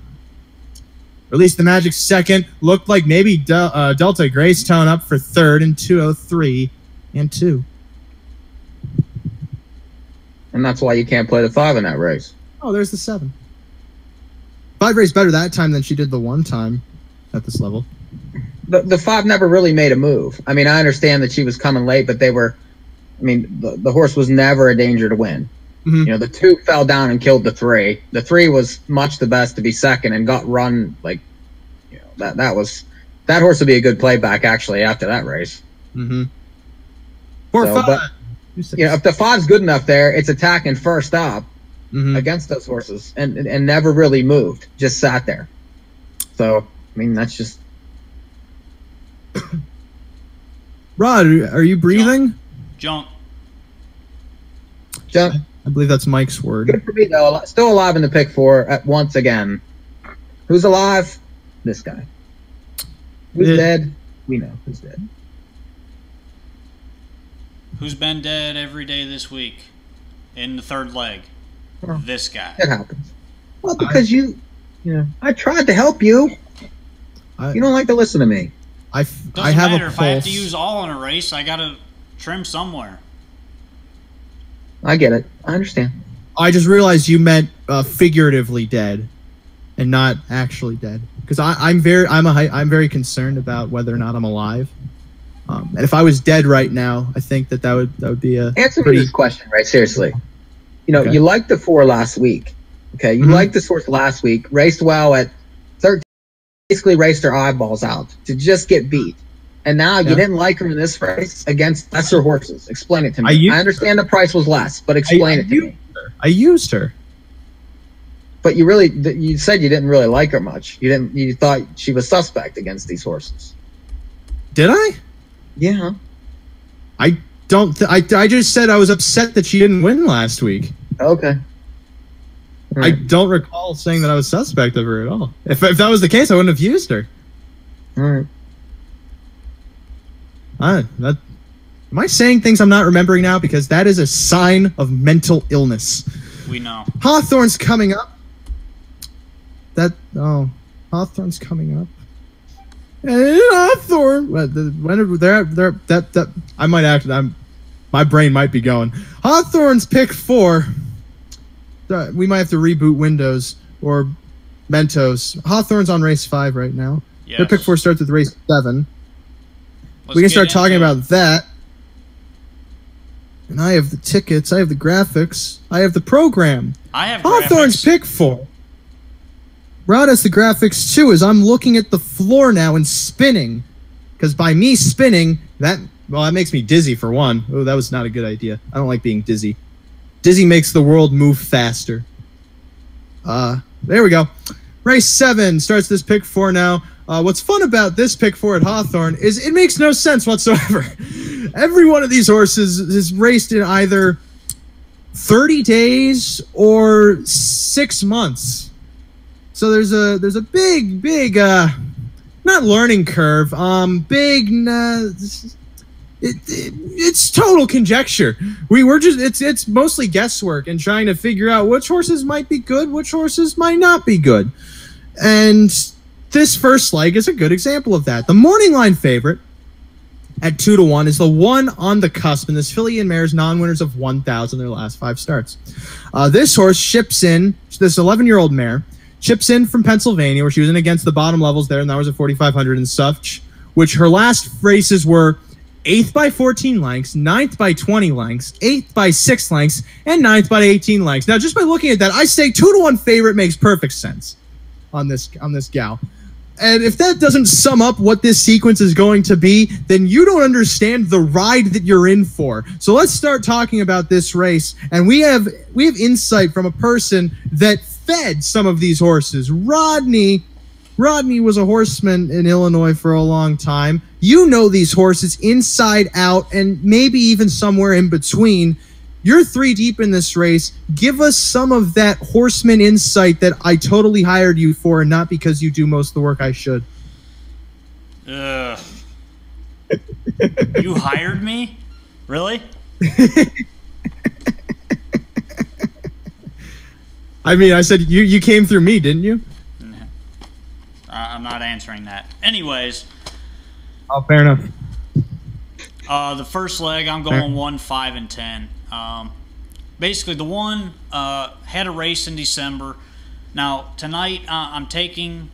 Release the Magic second. Looked like maybe Delta Greystone up for third in 2:03 and 2. And that's why you can't play the 5 in that race. Oh, there's the 7. 5 raced better that time than she did the 1 time at this level. The 5 never really made a move. I mean, I understand that she was coming late, but they were. I mean, the horse was never a danger to win. Mm-hmm. You know, the 2 fell down and killed the 3. The 3 was much the best to be second and got run like, you know, that horse would be a good playback actually after that race. Mm-hmm. 4 so, 5. But, you know, if the 5's good enough there, it's attacking first up against those horses and never really moved, just sat there. So I mean, that's just. Rod, are you breathing? Jump. I believe that's Mike's word. Good for me, though. Still alive in the pick 4 once again. Who's alive? This guy. Who's dead? We know who's dead. Who's been dead every day this week in the 3rd leg? Well, this guy. It happens. Well, because you know, I tried to help you. You don't like to listen to me. Doesn't have matter. a If I have pulse. to use all in a race, I got to trim somewhere. I get it. I understand. I just realized you meant figuratively dead, and not actually dead. Because I'm very concerned about whether or not I'm alive. And if I was dead right now, I think that would be a answer me this question, right? Seriously. You know, you liked the 4 last week. Okay, you liked this horse last week. Raced well at 13. Basically raced her eyeballs out to just get beat. And now you didn't like her in this race against lesser horses. Explain it to me. I understand the price was less, but explain it to me. I used her. But you said you didn't really like her much. You thought she was suspect against these horses. Did I? Yeah. I just said I was upset that she didn't win last week. Okay. I don't recall saying that I was suspect of her at all. If that was the case, I wouldn't have used her. All right. Am I saying things I'm not remembering now? Because that is a sign of mental illness. We know. Hawthorne's coming up. Hawthorne's coming up. And Hawthorne. I might act. My brain might be going. Hawthorne's pick 4. We might have to reboot Windows or Mentos. Hawthorne's on race 5 right now. Yes. Their pick 4 starts with race 7. We can start talking about that. And I have the tickets. I have the graphics. I have the program. I have Hawthorne's pick 4. Rod has the graphics too, as I'm looking at the floor now and spinning. Because by me spinning, that makes me dizzy for one. Oh, that was not a good idea. I don't like being dizzy. Dizzy makes the world move faster. There we go. Race 7 starts this pick 4 now. What's fun about this pick 4 at Hawthorne is it makes no sense whatsoever. Every one of these horses is raced in either 30 days or 6 months. So there's a big not learning curve. It's total conjecture. It's mostly guesswork and trying to figure out which horses might be good, which horses might not be good. And this first leg is a good example of that. The morning line favorite at 2-1 is the one on the cusp in this filly and mare's non-winners of 1,000 their last 5 starts. This horse ships in, this 11-year-old mare, ships in from Pennsylvania, where she was in against the bottom levels there, and that was at 4,500 and such, which her last races were 8th by 14 lengths, 9th by 20 lengths, 8th by 6 lengths, and 9th by 18 lengths. Now, just by looking at that, I say 2-to-1 favorite makes perfect sense on this gal. And if that doesn't sum up what this sequence is going to be, then you don't understand the ride that you're in for. So let's start talking about this race. And we have insight from a person that fed some of these horses. Rodney was a horseman in Illinois for a long time. You know these horses inside out and maybe even somewhere in between. You're 3 deep in this race. Give us some of that horseman insight that I totally hired you for, and not because you do most of the work I should. You hired me? Really? I mean, I said you came through me, didn't you? I'm not answering that. Anyways. Oh, fair enough. The first leg, I'm going 1, 5, and 10. Basically, the one had a race in December. Now, tonight, I'm taking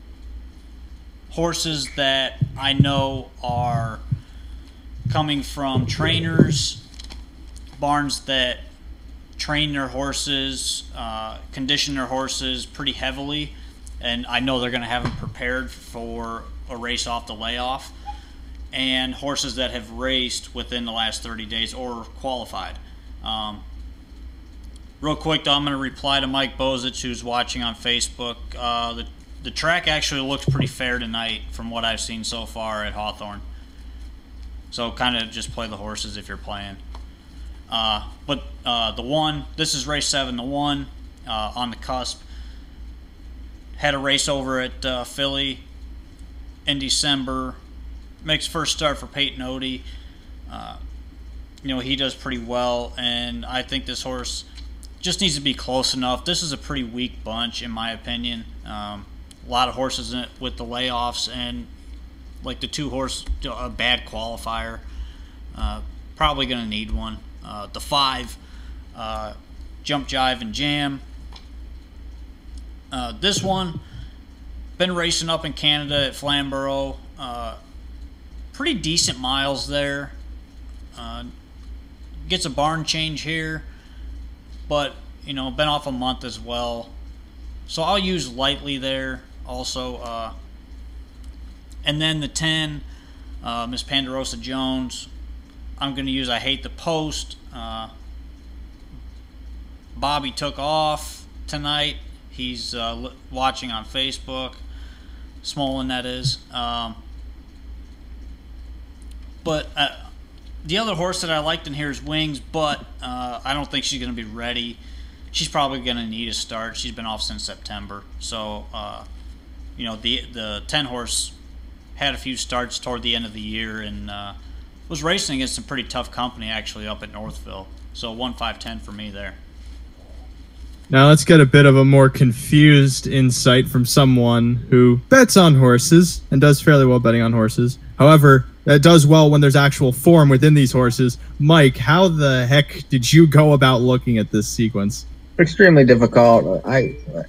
horses that I know are coming from trainers, barns that train their horses, condition their horses pretty heavily, and I know they're going to have them prepared for a race off the layoff, and horses that have raced within the last 30 days or qualified. Real quick, though, I'm going to reply to Mike Bozich, who's watching on Facebook. The track actually looks pretty fair tonight from what I've seen so far at Hawthorne. So kind of just play the horses if you're playing. But the one, this is race 7, the one on the cusp. Had a race over at Philly in December. Makes first start for Peyton Odie. You know, he does pretty well, and I think this horse just needs to be close enough. This is a pretty weak bunch, in my opinion. A lot of horses in it with the layoffs, and like the 2 horse, a bad qualifier. Probably going to need one. The 5, Jump, Jive, and Jam. This one, been racing up in Canada at Flamborough. Pretty decent miles there. Gets a barn change here, but you know, been off a month as well, so I'll use lightly there also. And then the 10, Miss Ponderosa Jones, I'm going to use I Hate the Post. Bobby took off tonight. He's watching on Facebook. Smolin, that is. But the other horse that I liked in here is Wings, but I don't think she's going to be ready. She's probably going to need a start. She's been off since September. So, you know, the 10 horse had a few starts toward the end of the year and was racing against some pretty tough company actually up at Northville. So 1, 5, 10 for me there. Now let's get a bit of a more confused insight from someone who bets on horses and does fairly well betting on horses. However, that does well when there's actual form within these horses. Mike, how the heck did you go about looking at this sequence? Extremely difficult.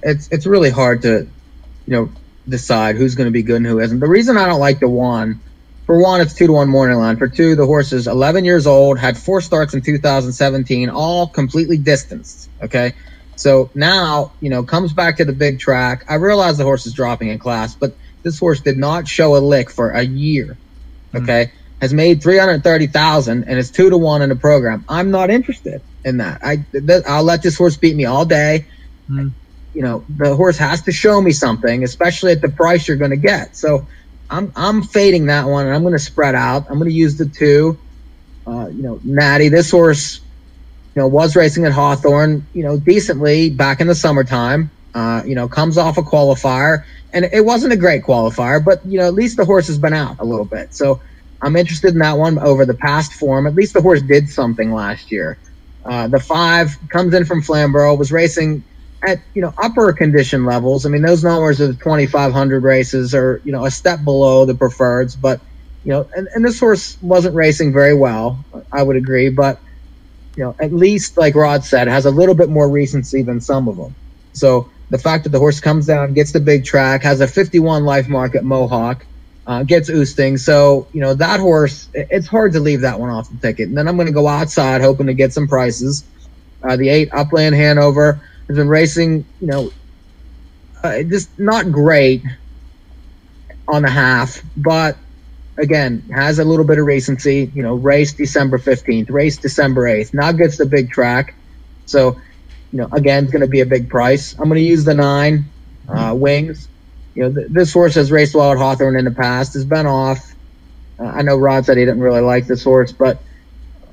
It's really hard to, you know, decide who's going to be good and who isn't. The reason I don't like the one, for one, it's 2-to-1 morning line. For two, the horse is 11 years old, had 4 starts in 2017, all completely distanced. Okay. So now, you know, comes back to the big track. I realize the horse is dropping in class, but this horse did not show a lick for a year. Okay. Has made 330,000 and is 2-to-1 in the program. I'm not interested in that. I'll let this horse beat me all day. You know, the horse has to show me something, especially at the price you're going to get. So I'm fading that one, and I'm going to spread out. I'm going to use the 2. You know, Natty, this horse, you know, was racing at Hawthorne, you know, decently back in the summertime. You know, comes off a qualifier, and it wasn't a great qualifier, but, you know, at least the horse has been out a little bit. So I'm interested in that one over the past form. At least the horse did something last year. The 5 comes in from Flamborough, was racing at, you know, upper condition levels. I mean, those numbers of the 2,500 races are, you know, a step below the preferreds, but, you know, and this horse wasn't racing very well, I would agree, but, you know, at least, like Rod said, has a little bit more recency than some of them. So the fact that the horse comes down, gets the big track, has a 51 life mark at Mohawk, gets oosting. So, that horse, it's hard to leave that one off the ticket. And then I'm going to go outside hoping to get some prices. The 8 Upland Hanover has been racing, just not great on the half, but again, has a little bit of recency. Race December 15th, race December 8th. Now gets the big track. So, again, it's going to be a big price. I'm going to use the 9 Wings. This horse has raced well at Hawthorne in the past. Has been off. I know Rod said he didn't really like this horse, but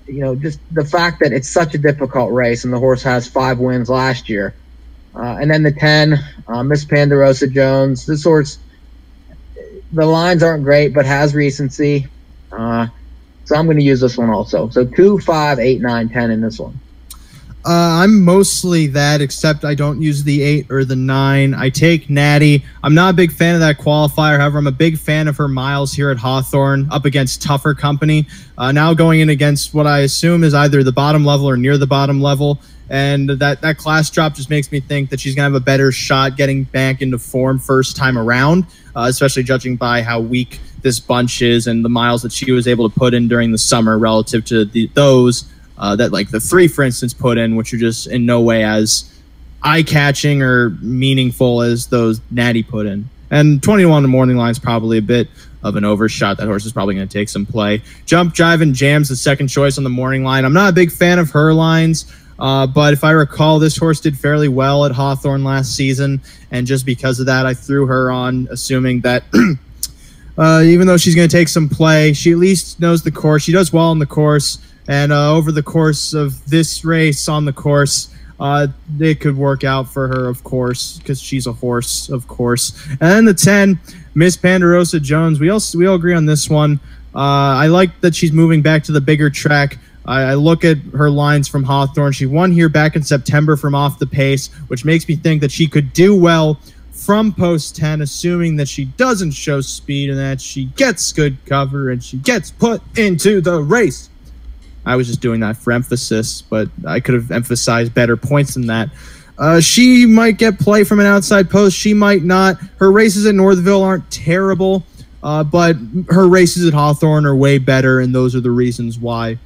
just the fact that it's such a difficult race, and the horse has 5 wins last year. And then the 10, Miss Ponderosa Jones. This horse, the lines aren't great, but has recency. So I'm going to use this one also. So 2, 5, 8, 9, 10 in this one. I'm mostly that, except I don't use the 8 or the 9. I take Natty. I'm not a big fan of that qualifier. However, I'm a big fan of her miles here at Hawthorne up against tougher company. Now going in against what I assume is either the bottom level or near the bottom level. And that class drop just makes me think that she's going to have a better shot getting back into form first time around, especially judging by how weak this bunch is and the miles that she was able to put in during the summer relative to those that like the 3, for instance, put in, which are just in no way as eye-catching or meaningful as those Natty put in. And 21 the morning line is probably a bit of an overshot. That horse is probably going to take some play. Jump, Jive, and Jam's the second choice on the morning line. I'm not a big fan of her lines, but if I recall, this horse did fairly well at Hawthorne last season, and just because of that, I threw her on, assuming that even though she's going to take some play, she at least knows the course. She does well on the course. And over the course of this race on the course, it could work out for her, of course, because she's a horse, of course. And then the 10, Miss Ponderosa Jones. We all agree on this one. I like that she's moving back to the bigger track. I look at her lines from Hawthorne. She won here back in September from off the pace, which makes me think that she could do well from post 10, assuming that she doesn't show speed and that she gets good cover and she gets put into the race. I was just doing that for emphasis, but I could have emphasized better points than that. She might get play from an outside post. She might not. Her races at Northville aren't terrible, but her races at Hawthorne are way better, and those are the reasons why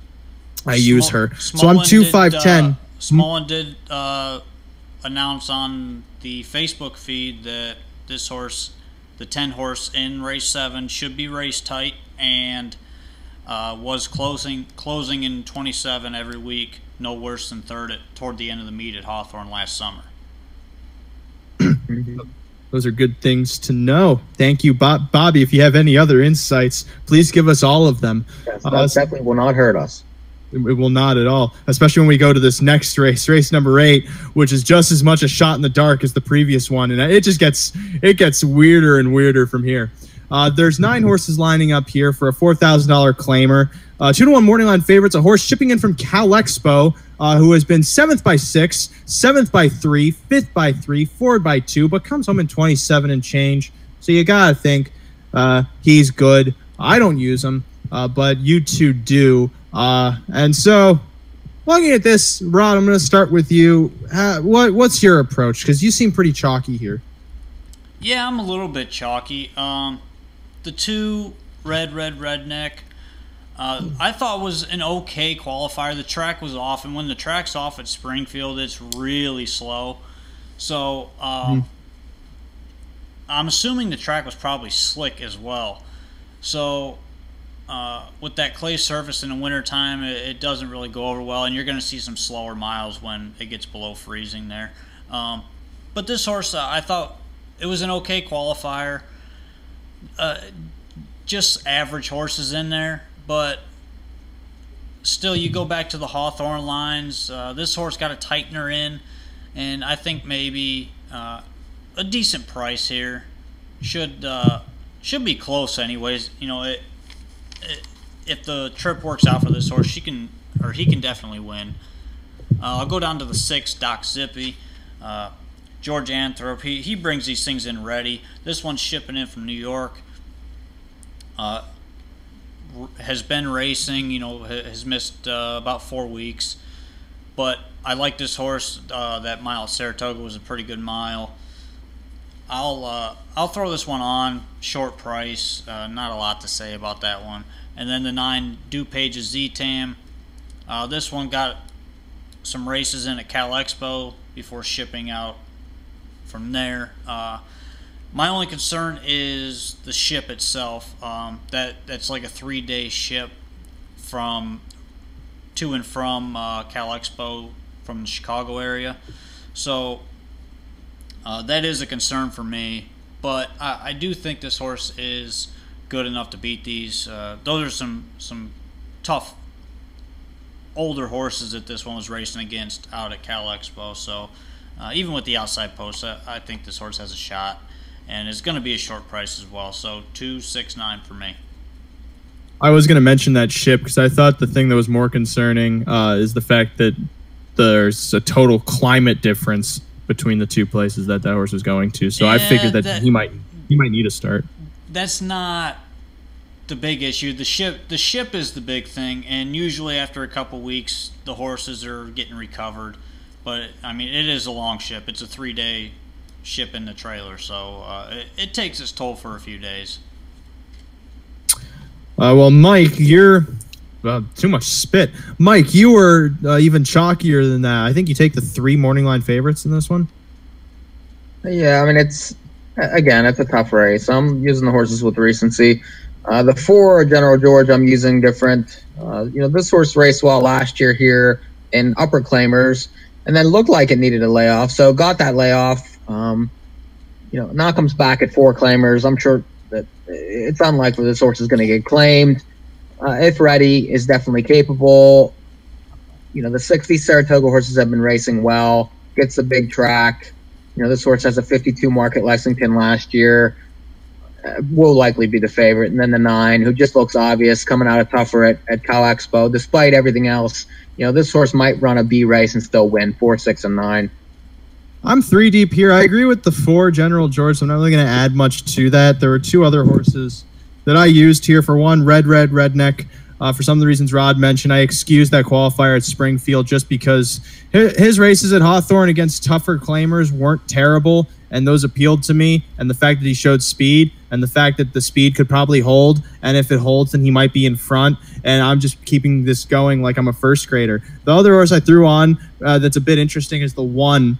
I use her. So I'm 2, 5, 10. Smolin did announce on the Facebook feed that this horse, the 10 horse in race 7, should be race tight, and was closing in 27 every week, no worse than third toward the end of the meet at Hawthorne last summer. Those are good things to know. Thank you, Bobby. If you have any other insights, please give us all of them. Yes, that definitely will not hurt us. It will not at all, especially when we go to this next race number 8, which is just as much a shot in the dark as the previous one, and it gets weirder and weirder from here. There's 9 horses lining up here for a $4,000 claimer. 2-1 morning line favorites, a horse shipping in from Cal Expo, who has been 7th by 6, 7th by 3, 5th by 3, 4th by 2, but comes home in 27 and change. So you gotta think he's good. I don't use him, but you two do. And so, looking at this, Rod, I'm going to start with you. What's your approach? Because you seem pretty chalky here. Yeah, I'm a little bit chalky. The 2 Redneck, I thought was an okay qualifier. The track was off, and when the track's off at Springfield, it's really slow. So I'm assuming the track was probably slick as well. So with that clay surface in the wintertime, it doesn't really go over well, and you're going to see some slower miles when it gets below freezing there. But this horse, I thought it was an okay qualifier. Just average horses in there, but still, you go back to the Hawthorne lines. This horse got a tightener in, and I think maybe a decent price here. Should be close anyways. You know, if the trip works out for this horse, he can definitely win. I'll go down to the 6, Doc Zippy. George Anthrop, he brings these things in ready. This one's shipping in from New York. Has been racing, has missed about 4 weeks. But I like this horse. That mile at Saratoga was a pretty good mile. I'll throw this one on short price. Not a lot to say about that one. And then the 9 DuPage's Z-Tam. This one got some races in at Cal Expo before shipping out from there. My only concern is the ship itself. That's like a 3-day ship to and from Cal Expo from the Chicago area. So that is a concern for me. But I do think this horse is good enough to beat these. Those are some tough older horses that this one was racing against out at Cal Expo. So even with the outside post, I think this horse has a shot, and it's going to be a short price as well. So 269 for me. I was going to mention that ship because I thought the thing that was more concerning is the fact that there's a total climate difference between the two places that horse was going to. So I figured that he might need a start. That's not the big issue. The ship is the big thing, and usually after a couple weeks the horses are getting recovered. But I mean, it is a long ship. It's a 3-day ship in the trailer, so it takes its toll for a few days. Well, Mike, you're too much spit. Mike, you were even chalkier than that. I think you take the 3 morning line favorites in this one. Yeah, I mean, it's a tough race. I'm using the horses with recency. The 4 General George, I'm using different. This horse raced well last year here in upper claimers, and then looked like it needed a layoff. So got that layoff. Now comes back at 4 claimers. I'm sure that it's unlikely this horse is going to get claimed. If ready, is definitely capable. The 60 Saratoga horses have been racing well. Gets a big track. This horse has a 52 mark at Lexington last year. Will likely be the favorite. And then the 9, who just looks obvious, coming out of tougher at Cal Expo. Despite everything else, this horse might run a B race and still win 4, 6, and 9. I'm 3 deep here. I agree with the 4 General George, so I'm not really going to add much to that. There were 2 other horses that I used here. For one, Redneck. For some of the reasons Rod mentioned, I excused that qualifier at Springfield just because his races at Hawthorne against tougher claimers weren't terrible, and those appealed to me. And the fact that he showed speed, and the fact that the speed could probably hold, and if it holds, then he might be in front. And I'm just keeping this going like I'm a first grader. The other horse I threw on that's a bit interesting is the 1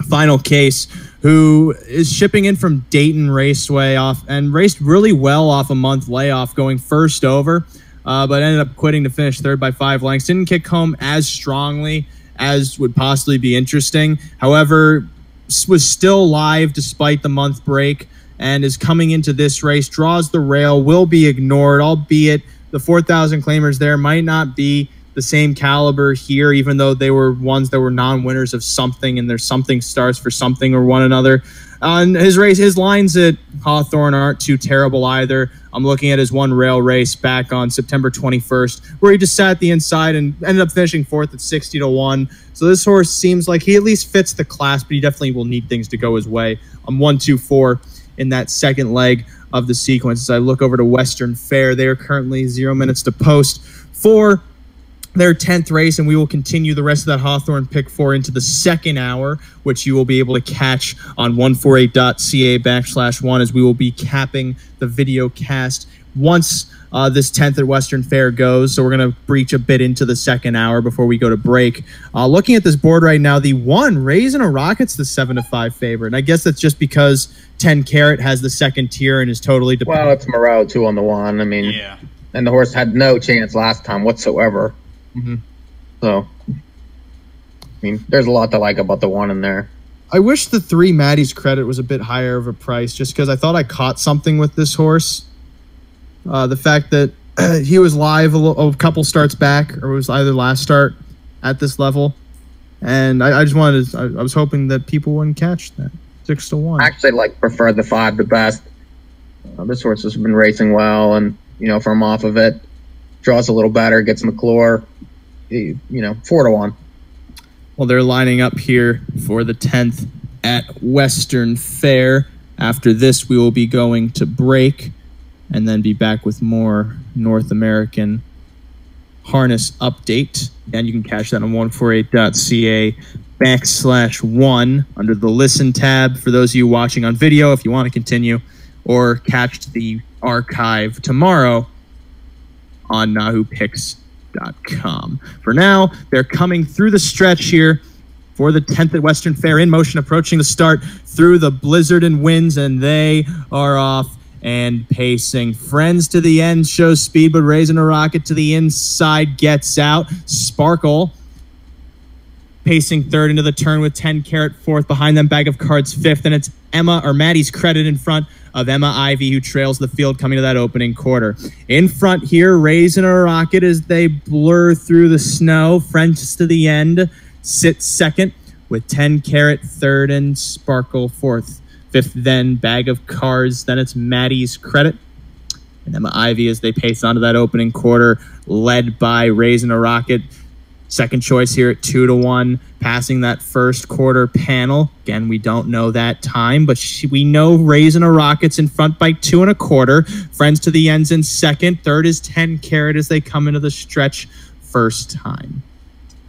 Final Case, who is shipping in from Dayton Raceway off and raced really well off a month layoff, going first over, but ended up quitting to finish 3rd by 5 lengths. Didn't kick home as strongly as would possibly be interesting. However, was still live despite the month break and is coming into this race, draws the rail, will be ignored, albeit the 4,000 claimers there might not be the same caliber here, even though they were ones that were non-winners of something, and there's something stars for something or one another. On his lines at Hawthorne aren't too terrible either. I'm looking at his 1 rail race back on September 21st, where he just sat the inside and ended up finishing 4th at 60-1. So this horse seems like he at least fits the class, but he definitely will need things to go his way. I'm 1-2-4 in that second leg of the sequence. As I look over to Western Fair, they are currently 0 minutes to post for their 10th race, and we will continue the rest of that Hawthorne Pick 4 into the second hour, which you will be able to catch on 148.ca/1 as we will be capping the video cast once this 10th at Western Fair goes. So we're going to breach a bit into the second hour before we go to break. Looking at this board right now, the 1 Raising a Rocket's the 7-5 favorite, and I guess that's just because 10 Carat has the second tier and is totally dependent. Well, it's Moreau too on the 1. I mean, yeah. And the horse had no chance last time whatsoever. So, I mean, there's a lot to like about the 1 in there. I wish the 3 Maddie's Credit was a bit higher of a price, just because I thought I caught something with this horse. The fact that he was live a couple starts back, or it was either last start at this level, and I just wanted to, I was hoping that people wouldn't catch that 6-1. Actually, prefer the 5 the best. This horse has been racing well, and from off of it, draws a little better, gets McClure. 4-1. Well, they're lining up here for the 10th at Western Fair. After this, we will be going to break and then be back with more North American harness update. And you can catch that on 148.ca /1 under the listen tab for those of you watching on video if you want to continue, or catch the archive tomorrow on NahuPicks.com. For now, they're coming through the stretch here for the 10th at Western Fair, in motion, approaching the start through the blizzard and winds, and they are off and pacing. Friends to the end shows speed, but raising a rocket to the inside gets out. Sparkle pacing third into the turn with 10 Carat fourth. Behind them, Bag of Cards fifth, and it's Maddie's Credit in front of Emma Ivy, who trails the field coming to that opening quarter. In front here, raising a rocket as they blur through the snow. Friends to the end sits second with 10 Carat third and Sparkle fourth. Fifth, then Bag of Cards. Then it's Maddie's Credit and Emma Ivy as they pace onto that opening quarter, led by Raising a Rocket. Second choice here at 2-1, passing that first quarter panel. Again, we don't know that time, but we know Raising a Rocket's in front by 2 1/4. Friends to the Ends in second. Third is 10 Carat as they come into the stretch first time.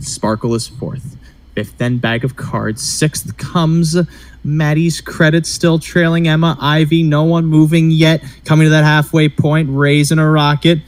Sparkle is fourth. Fifth, then Bag of Cards. Sixth comes Maddie's Credit, still trailing Emma Ivy. No one moving yet. Coming to that halfway point, Raising a Rocket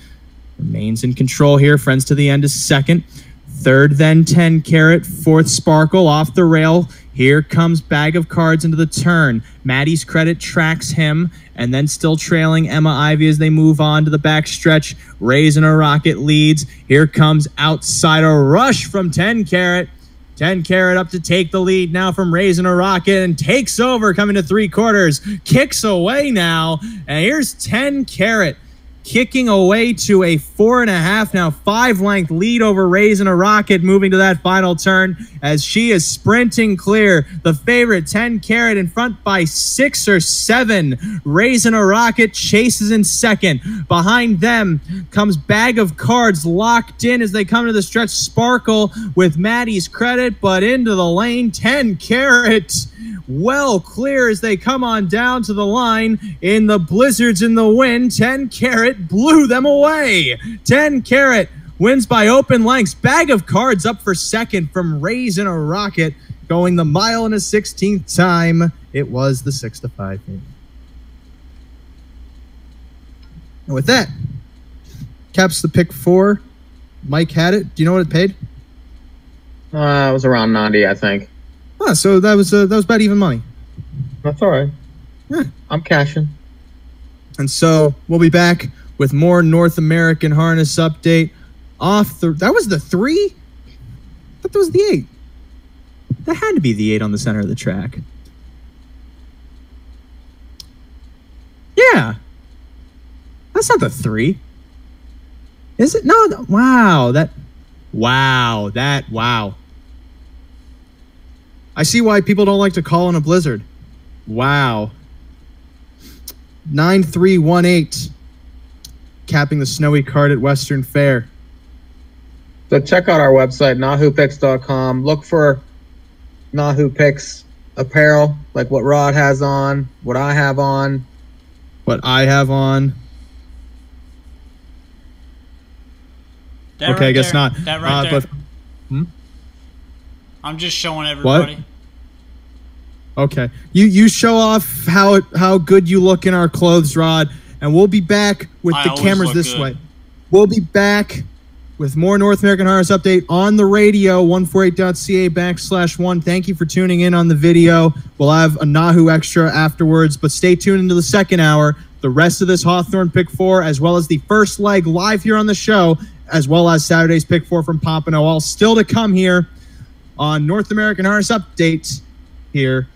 remains in control here. Friends to the End is second. Third, then 10 Carat. Fourth, Sparkle off the rail. Here comes Bag of Cards into the turn. Maddie's Credit tracks him, and then still trailing Emma Ivy as they move on to the back stretch. Raising a Rocket leads. Here comes Outsider Rush from 10 Carat. 10 Carat up to take the lead now from Raising a Rocket and takes over coming to 3/4. Kicks away now, and here's 10 Carat kicking away to a 4.5, now 5-length lead over Raising a Rocket, moving to that final turn as she is sprinting clear. The favorite 10 Carat in front by 6 or 7. Raising a Rocket chases in second. Behind them comes Bag of Cards locked in as they come to the stretch. Sparkle with Maddie's Credit, but into the lane. 10 Carat well clear as they come on down to the line in the blizzards and the wind. 10 Carat blew them away. 10 Carat wins by open lengths. Bag of Cards up for second from Raising a Rocket, going the mile and a 16th time. It was the 6-5 game. And with that, caps the pick 4. Mike had it. Do you know what it paid? It was around 90, I think. Oh, so that was about even money. That's all right. Yeah. I'm cashing. And so we'll be back with more North American Harness update. That was the 3? I thought that was the 8. That had to be the 8 on the center of the track. Yeah. That's not the 3. Is it? No. Wow. Wow. I see why people don't like to call in a blizzard. Wow. 9318. Capping the snowy card at Western Fair. So check out our website, NahuPicks.com. Look for Nahu Picks apparel, like what Rod has on, what I have on. What I have on. That okay, right I guess there. not. That right there. But, I'm just showing everybody. What? Okay. You show off how good you look in our clothes, Rod, and we'll be back with the cameras this way. We'll be back with more North American Harness update on the radio, 148.ca/1. Thank you for tuning in on the video. We'll have a Nahu extra afterwards, but stay tuned into the second hour. The rest of this Hawthorne Pick 4, as well as the first leg live here on the show, as well as Saturday's Pick 4 from Pompano, all still to come here on North American Harness Update here